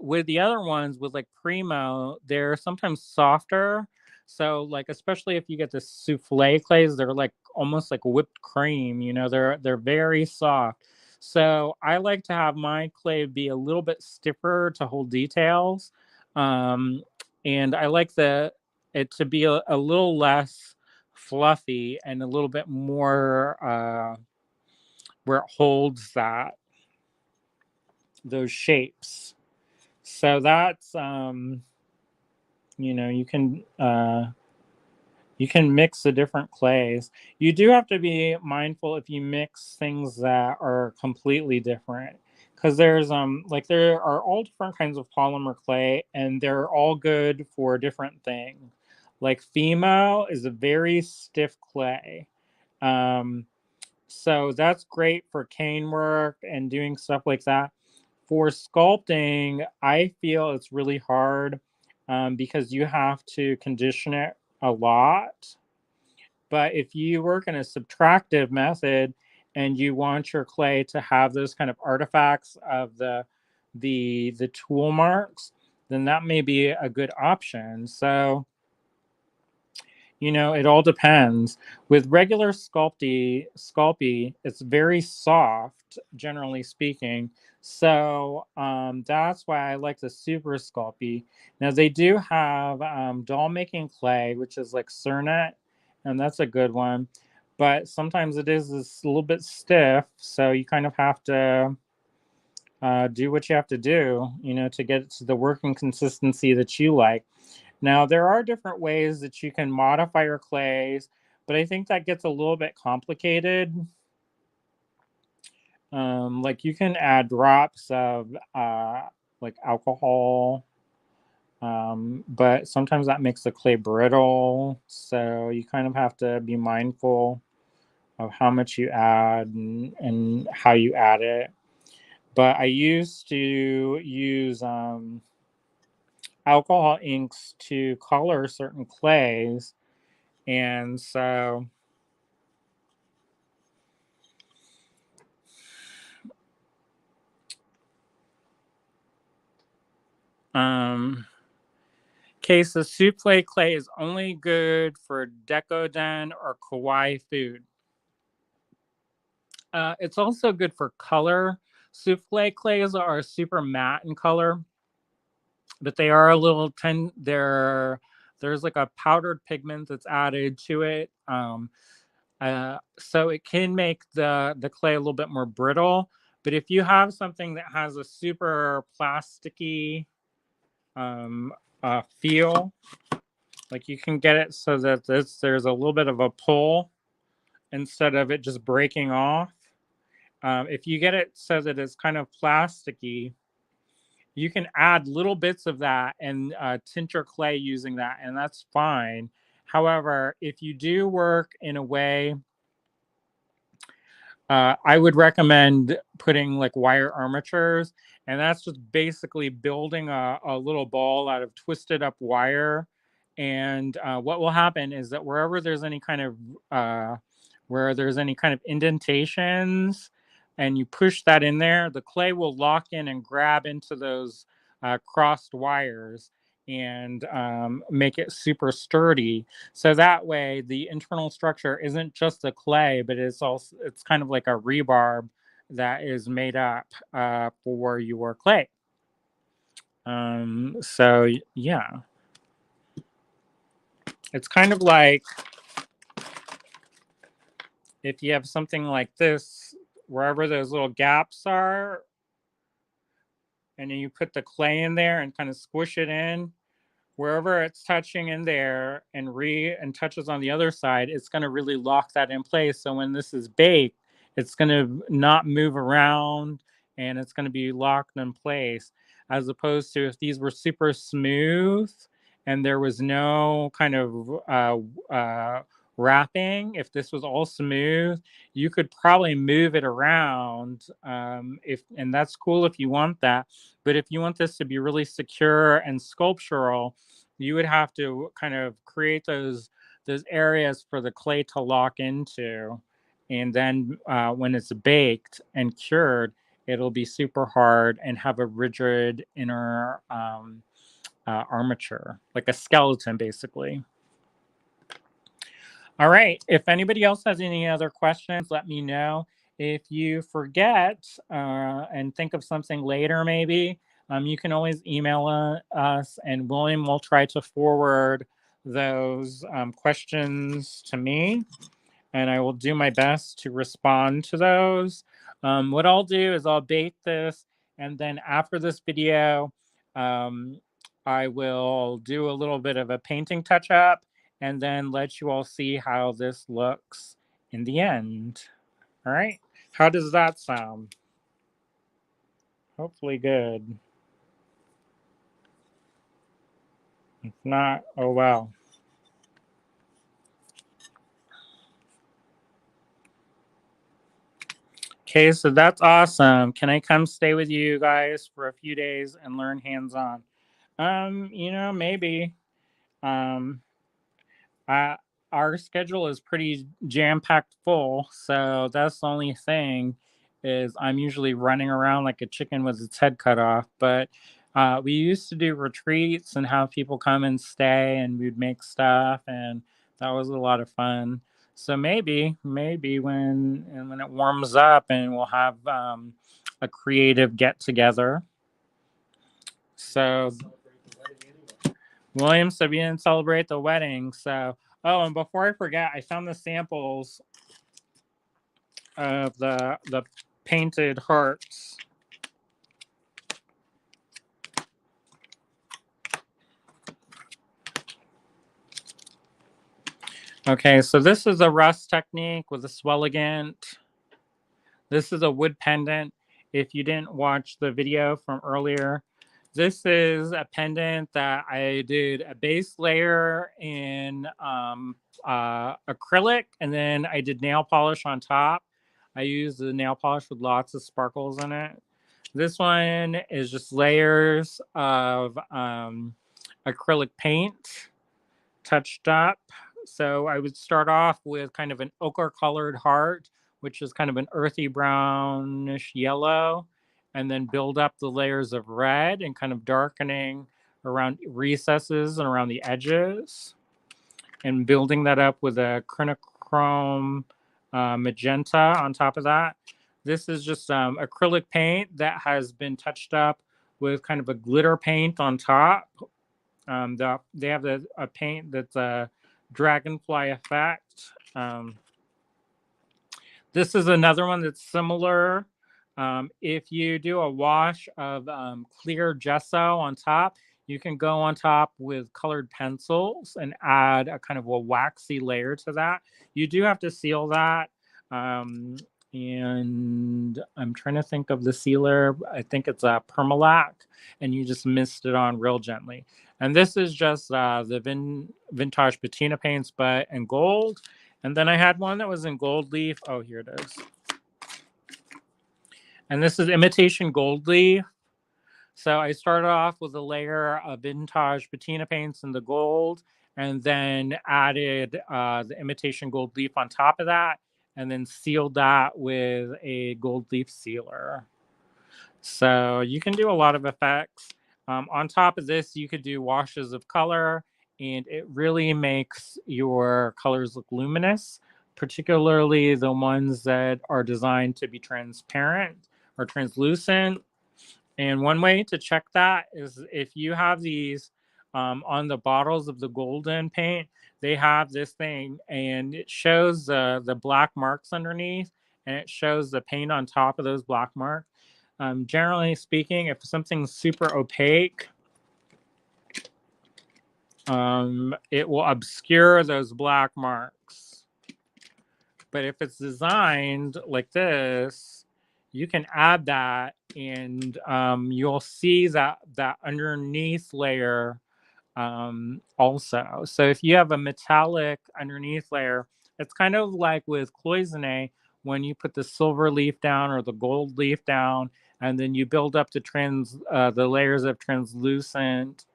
S1: with the other ones, with like Primo, they're sometimes softer. So like especially if you get the souffle clays, they're like almost like whipped cream. You know, they're very soft. So I like to have my clay be a little bit stiffer to hold details, and I like it to be a little less fluffy and a little bit more where it holds those shapes. So that's you know, you can mix the different clays. You do have to be mindful if you mix things that are completely different, because there's like there are all different kinds of polymer clay and they're all good for different things. Like Fimo is a very stiff clay. Um, so that's great for cane work and doing stuff like that. For sculpting, I feel it's really hard because you have to condition it a lot. But if you work in a subtractive method and you want your clay to have those kind of artifacts of the tool marks, then that may be a good option. So you know, it all depends. With regular Sculpey, it's very soft, generally speaking. So that's why I like the Super Sculpey. Now they do have doll making clay, which is like Cernet, and that's a good one. But sometimes it is a little bit stiff, so you kind of have to do what you have to do, you know, to get it to the working consistency that you like. Now, there are different ways that you can modify your clays, but I think that gets a little bit complicated. Like you can add drops of like alcohol, but sometimes that makes the clay brittle. So you kind of have to be mindful of how much you add and how you add it. But I used to use alcohol inks to color certain clays. And so okay, so souffle clay is only good for decadent or kawaii food. It's also good for color. Souffle clays are super matte in color, but they are a little there's like a powdered pigment that's added to it. So it can make the clay a little bit more brittle. But if you have something that has a super plasticky feel, like you can get it so that there's a little bit of a pull instead of it just breaking off. If you get it so that it's kind of plasticky, you can add little bits of that and tint your clay using that, and that's fine. However, if you do work in a way, I would recommend putting like wire armatures, and that's just basically building a little ball out of twisted up wire. And what will happen is that where there's any kind of indentations, and you push that in there, the clay will lock in and grab into those crossed wires and make it super sturdy. So that way, the internal structure isn't just the clay, but it's kind of like a rebarb that is made up for your clay. So yeah, it's kind of like if you have something like this wherever those little gaps are, and then you put the clay in there and kind of squish it in. Wherever it's touching in there and touches on the other side, it's going to really lock that in place. So when this is baked, it's going to not move around and it's going to be locked in place. As opposed to if these were super smooth and there was no kind of wrapping, if this was all smooth, you could probably move it around. If and that's cool if you want that. But if you want this to be really secure and sculptural, you would have to kind of create those areas for the clay to lock into, and then when it's baked and cured, it'll be super hard and have a rigid inner armature, like a skeleton, basically. All right. If anybody else has any other questions, let me know. If you forget and think of something later, maybe, you can always email us, and William will try to forward those questions to me, and I will do my best to respond to those. What I'll do is I'll bake this, and then after this video, um, I will do a little bit of a painting touch up and then let you all see how this looks in the end. All right. How does that sound? Hopefully good. If not, oh well. Okay, so that's awesome. Can I come stay with you guys for a few days and learn hands-on? Maybe. Um, I, our schedule is pretty jam-packed full, so that's the only thing is I'm usually running around like a chicken with its head cut off. But we used to do retreats and have people come and stay, and we'd make stuff, and that was a lot of fun. So maybe when it warms up, and we'll have a creative get together. So William said we didn't celebrate the wedding. So, oh, and before I forget, I found the samples of the painted hearts. Okay, so this is a rust technique with a swelligant. This is a wood pendant. If you didn't watch the video from earlier, this is a pendant that I did a base layer in acrylic, and then I did nail polish on top. I used the nail polish with lots of sparkles in it. This one is just layers of acrylic paint touched up. So I would start off with kind of an ochre colored heart, which is kind of an earthy brownish yellow, and then build up the layers of red and kind of darkening around recesses and around the edges, and building that up with a chrome magenta on top of that. This is just acrylic paint that has been touched up with kind of a glitter paint on top. They have a paint that's a dragonfly effect. This is another one that's similar. If you do a wash of clear gesso on top, you can go on top with colored pencils and add a kind of a waxy layer to that. You do have to seal that. And I'm trying to think of the sealer. I think it's a Permalac, and you just mist it on real gently. And this is just the vintage patina paints, but in gold. And then I had one that was in gold leaf. Oh, here it is. And this is imitation gold leaf. So I started off with a layer of vintage patina paints in the gold, and then added the imitation gold leaf on top of that, and then sealed that with a gold leaf sealer. So you can do a lot of effects. On top of this, you could do washes of color, and it really makes your colors look luminous, particularly the ones that are designed to be transparent or translucent. And one way to check that is if you have these on the bottles of the golden paint, they have this thing, and it shows the black marks underneath. and it shows the paint on top of those black marks. Generally speaking, if something's super opaque, it will obscure those black marks. But if it's designed like this, you can add that, and you'll see that underneath layer also. So if you have a metallic underneath layer, it's kind of like with cloisonne, when you put the silver leaf down or the gold leaf down, and then you build up the layers of translucent,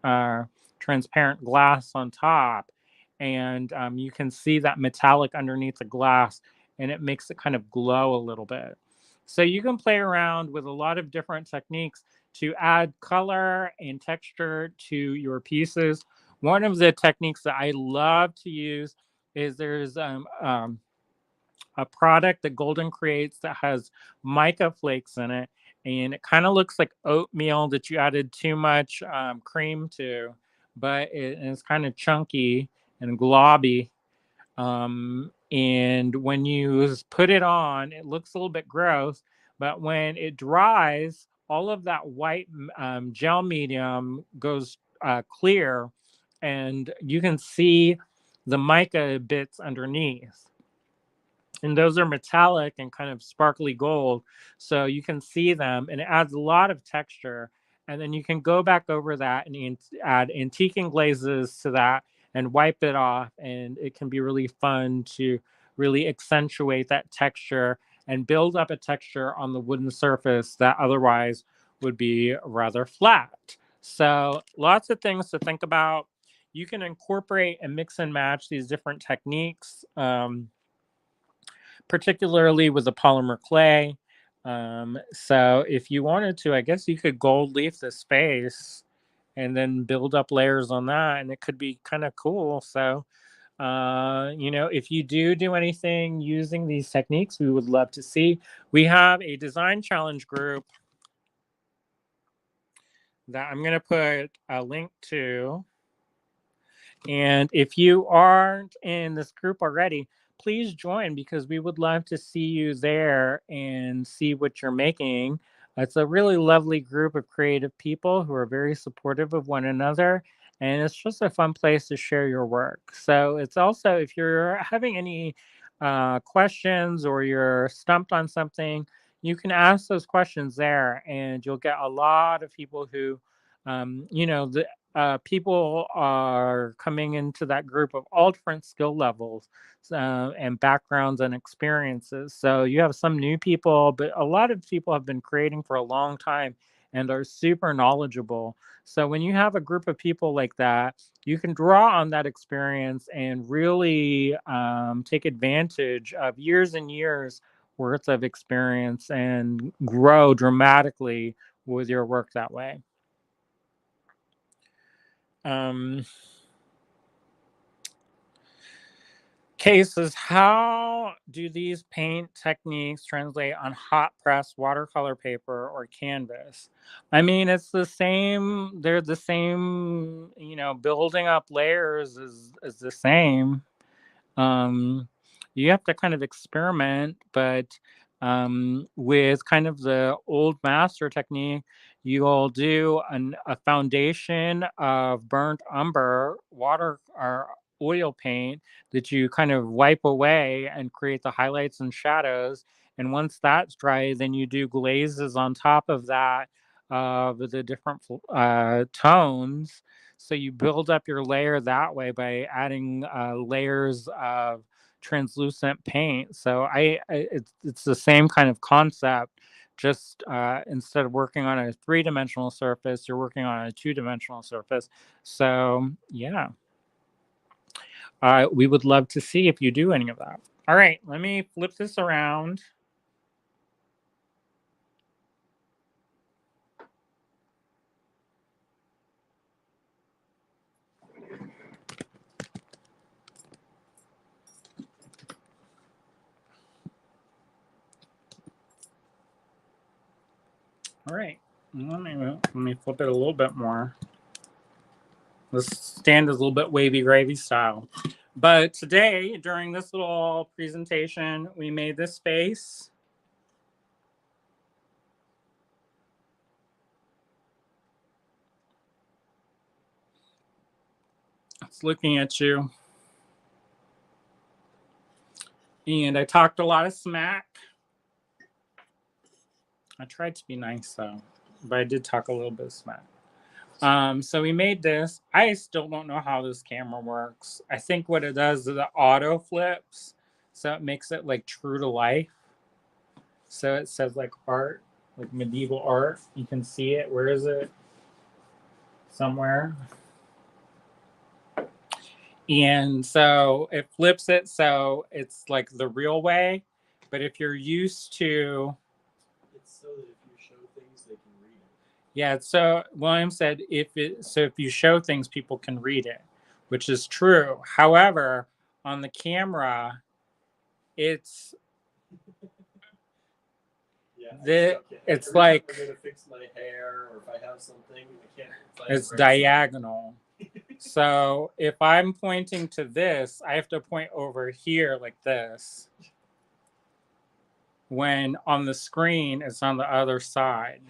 S1: transparent glass on top, and you can see that metallic underneath the glass, and it makes it kind of glow a little bit. So you can play around with a lot of different techniques to add color and texture to your pieces. One of the techniques that I love to use is there's a product that Golden creates that has mica flakes in it, and it kind of looks like oatmeal that you added too much cream to, but it's kind of chunky and globby. And when you put it on, it looks a little bit gross, but when it dries, all of that white gel medium goes clear, and you can see the mica bits underneath. And those are metallic and kind of sparkly gold, so you can see them, and it adds a lot of texture. And then you can go back over that and add antiquing glazes to that and wipe it off, and it can be really fun to really accentuate that texture and build up a texture on the wooden surface that otherwise would be rather flat. So lots of things to think about. You can incorporate and mix and match these different techniques, particularly with the polymer clay. So if you wanted to, I guess you could gold leaf this face and then build up layers on that, and it could be kind of cool. So, if you do anything using these techniques, we would love to see. We have a design challenge group that I'm going to put a link to. And if you aren't in this group already, please join, because we would love to see you there and see what you're making. It's a really lovely group of creative people who are very supportive of one another, and it's just a fun place to share your work. So it's also, if you're having any questions or you're stumped on something, you can ask those questions there, and you'll get a lot of people who, people are coming into that group of all different skill levels and backgrounds and experiences. So you have some new people, but a lot of people have been creating for a long time and are super knowledgeable. So when you have a group of people like that, you can draw on that experience and really take advantage of years and years worth of experience and grow dramatically with your work that way. Cases, how do these paint techniques translate on hot press watercolor paper or canvas? I mean, it's the same, they're the same, building up layers is the same. um, you have to kind of experiment, but with kind of the old master technique, you'll do a foundation of burnt umber water or oil paint that you kind of wipe away and create the highlights and shadows. And once that's dry, then you do glazes on top of that of the different tones. So you build up your layer that way by adding layers of translucent paint. So it's the same kind of concept. Just instead of working on a three-dimensional surface, you're working on a two-dimensional surface. So yeah, we would love to see if you do any of that. All right, let me flip this around. All right, let me flip it a little bit more. This stand is a little bit wavy gravy style. But today, during this little presentation, we made this face. It's looking at you. And I talked a lot of smack. I tried to be nice though, but I did talk a little bit of smack. So we made this. I still don't know how this camera works. I think what it does is it auto flips, so it makes it like true to life. So it says like art, like medieval art. You can see it. Where is it? Somewhere. And so it flips it so it's like the real way. But if you're used to,
S2: It's so that if you show things, they can read it.
S1: yeah, so William said if you show things, people can read it, which is true. However, on the camera, it's it's like
S2: I'm gonna fix my hair, or if I have something, I can't.
S1: It's diagonal. So if I'm pointing to this, I have to point over here like this. When on the screen, it's on the other side.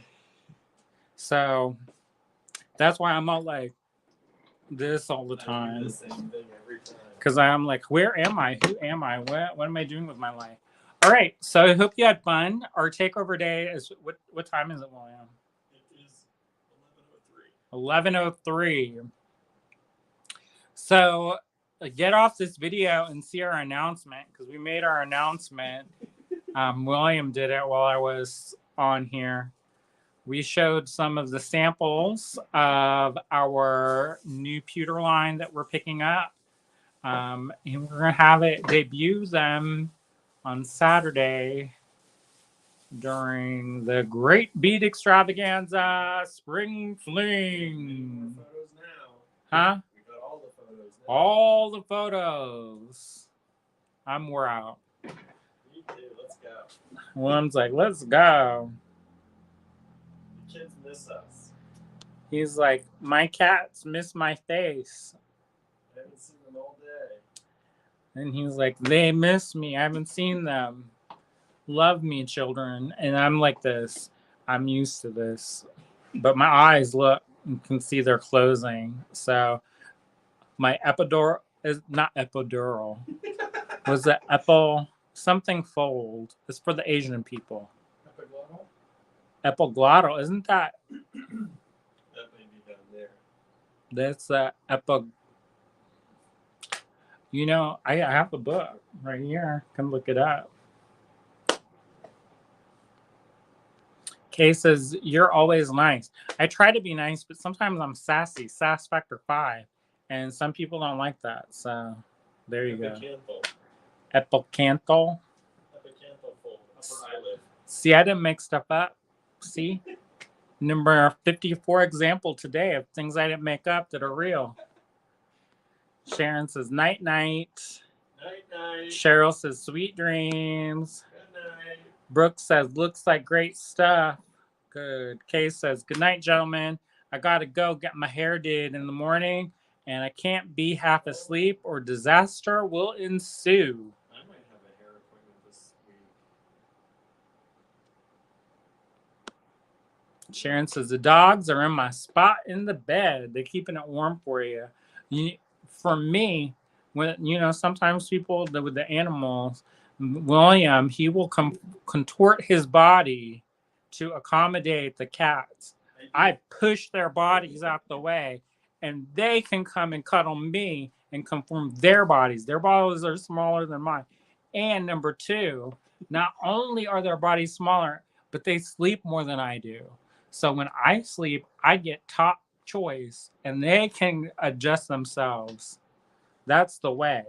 S1: So that's why I'm not like this all the time.
S2: I do the same thing every time.
S1: Because I'm like, where am I? Who am I? What am I doing with my life? All right. So I hope you had fun. Our takeover day is what time is it, William?
S2: It is
S1: 11:03. So get off this video and see our announcement, because we made our announcement. William did it while I was on here. We showed some of the samples of our new pewter line that we're picking up. And we're going to have it debut them on Saturday during the Great Beat Extravaganza Spring Fling.
S2: Photos now.
S1: Huh?
S2: We got all the photos now.
S1: All the photos. We're out.
S2: Me too. Let's go.
S1: William's like, let's go.
S2: The kids miss us.
S1: He's like, my cats miss my face.
S2: I haven't seen them all day.
S1: And he's like, they miss me. I haven't seen them. Love me, children. And I'm like this. I'm used to this. But my eyes look, you can see they're closing. So my epidural is not epidural. Was it something fold? It's for the Asian people.
S2: Epiglottal?
S1: Epiglottal. Isn't that?
S2: That may be down there.
S1: That's You know, I have a book right here. Come look it up. Kay says, you're always nice. I try to be nice, but sometimes I'm sassy. Sass factor 5. And some people don't like that. So there you go. Epicanthal.
S2: Epicanthal fold. Upper eyelid.
S1: See, I didn't make stuff up. See? Number 54 example today of things I didn't make up that are real. Sharon says, night, night.
S2: Night, night.
S1: Cheryl says, sweet dreams.
S2: Good night.
S1: Brooke says, looks like great stuff. Good. Kay says, good night, gentlemen. I got to go get my hair did in the morning, and I can't be half asleep or disaster will ensue.
S2: I might have a hair appointment this week.
S1: Sharon says, the dogs are in my spot in the bed. They're keeping it warm for you. For me, when sometimes people with the animals, William, he will contort his body to accommodate the cats. I push their bodies out the way, and they can come and cuddle me and conform their bodies. Their bodies are smaller than mine. And number two, not only are their bodies smaller, but they sleep more than I do. So when I sleep, I get top choice, and they can adjust themselves. That's the way.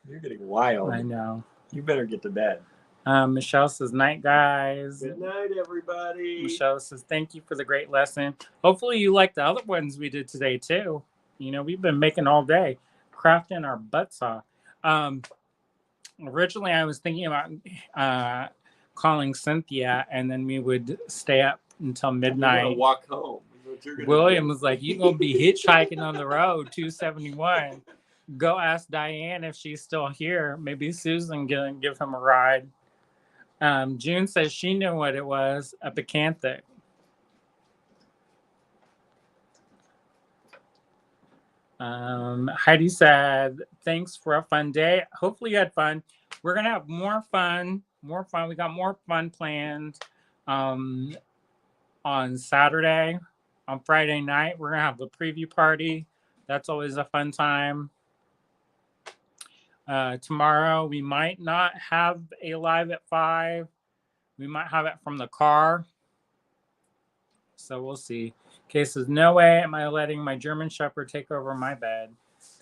S2: You're getting wild.
S1: I know.
S2: You better get to bed.
S1: Michelle says, night, guys.
S2: Good night, everybody.
S1: Michelle says, thank you for the great lesson. Hopefully you like the other ones we did today, too. We've been making all day, crafting our butts off. Originally, I was thinking about calling Cynthia, and then we would stay up until midnight.
S2: You're gonna walk home.
S1: William was like, you're going to be hitchhiking on the road, 271. Go ask Diane if she's still here. Maybe Susan can give him a ride. June says she knew what it was, epicanthic. Heidi said, thanks for a fun day. Hopefully you had fun. We're going to have more fun. We got more fun planned on Saturday. On Friday night, we're going to have the preview party. That's always a fun time. Tomorrow, we might not have a live at 5. We might have it from the car. So we'll see. Kay says, no way am I letting my German Shepherd take over my bed.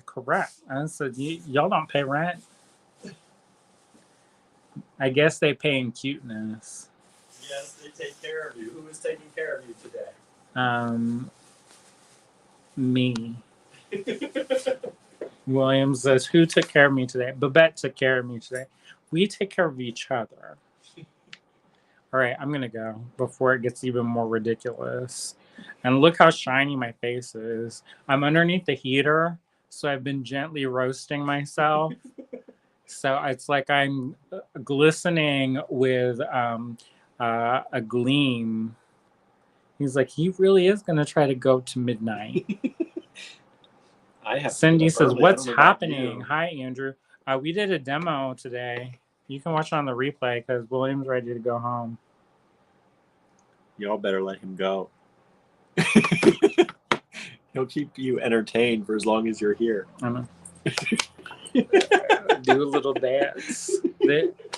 S1: Correct. I said, y'all don't pay rent. I guess they pay in cuteness.
S2: Yes, they take care of you. Who is taking care of you today?
S1: Me. William says, who took care of me today? Babette took care of me today. We take care of each other. All right, I'm going to go before it gets even more ridiculous. And look how shiny my face is. I'm underneath the heater, so I've been gently roasting myself. So it's like I'm glistening with a gleam. He's like, he really is going to try to go to midnight. Cindy says, what's happening? Hi, Andrew. We did a demo today. You can watch it on the replay because William's ready to go home.
S2: Y'all better let him go. He'll keep you entertained for as long as you're here.
S1: I know. Do a little dance.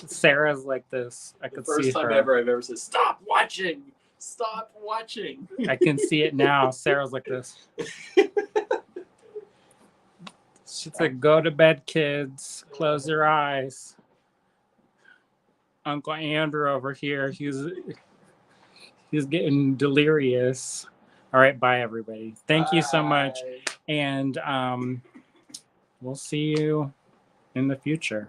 S1: Sarah's like this. I could see her.
S2: The first time ever I've ever said, stop watching. Stop watching.
S1: I can see it now. Sarah's like this. She's like, go to bed, kids. Close your eyes. Uncle Andrew over here, he's getting delirious. All right, bye, everybody. Thank you so much. And we'll see you in the future.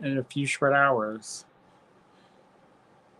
S1: In a few short hours.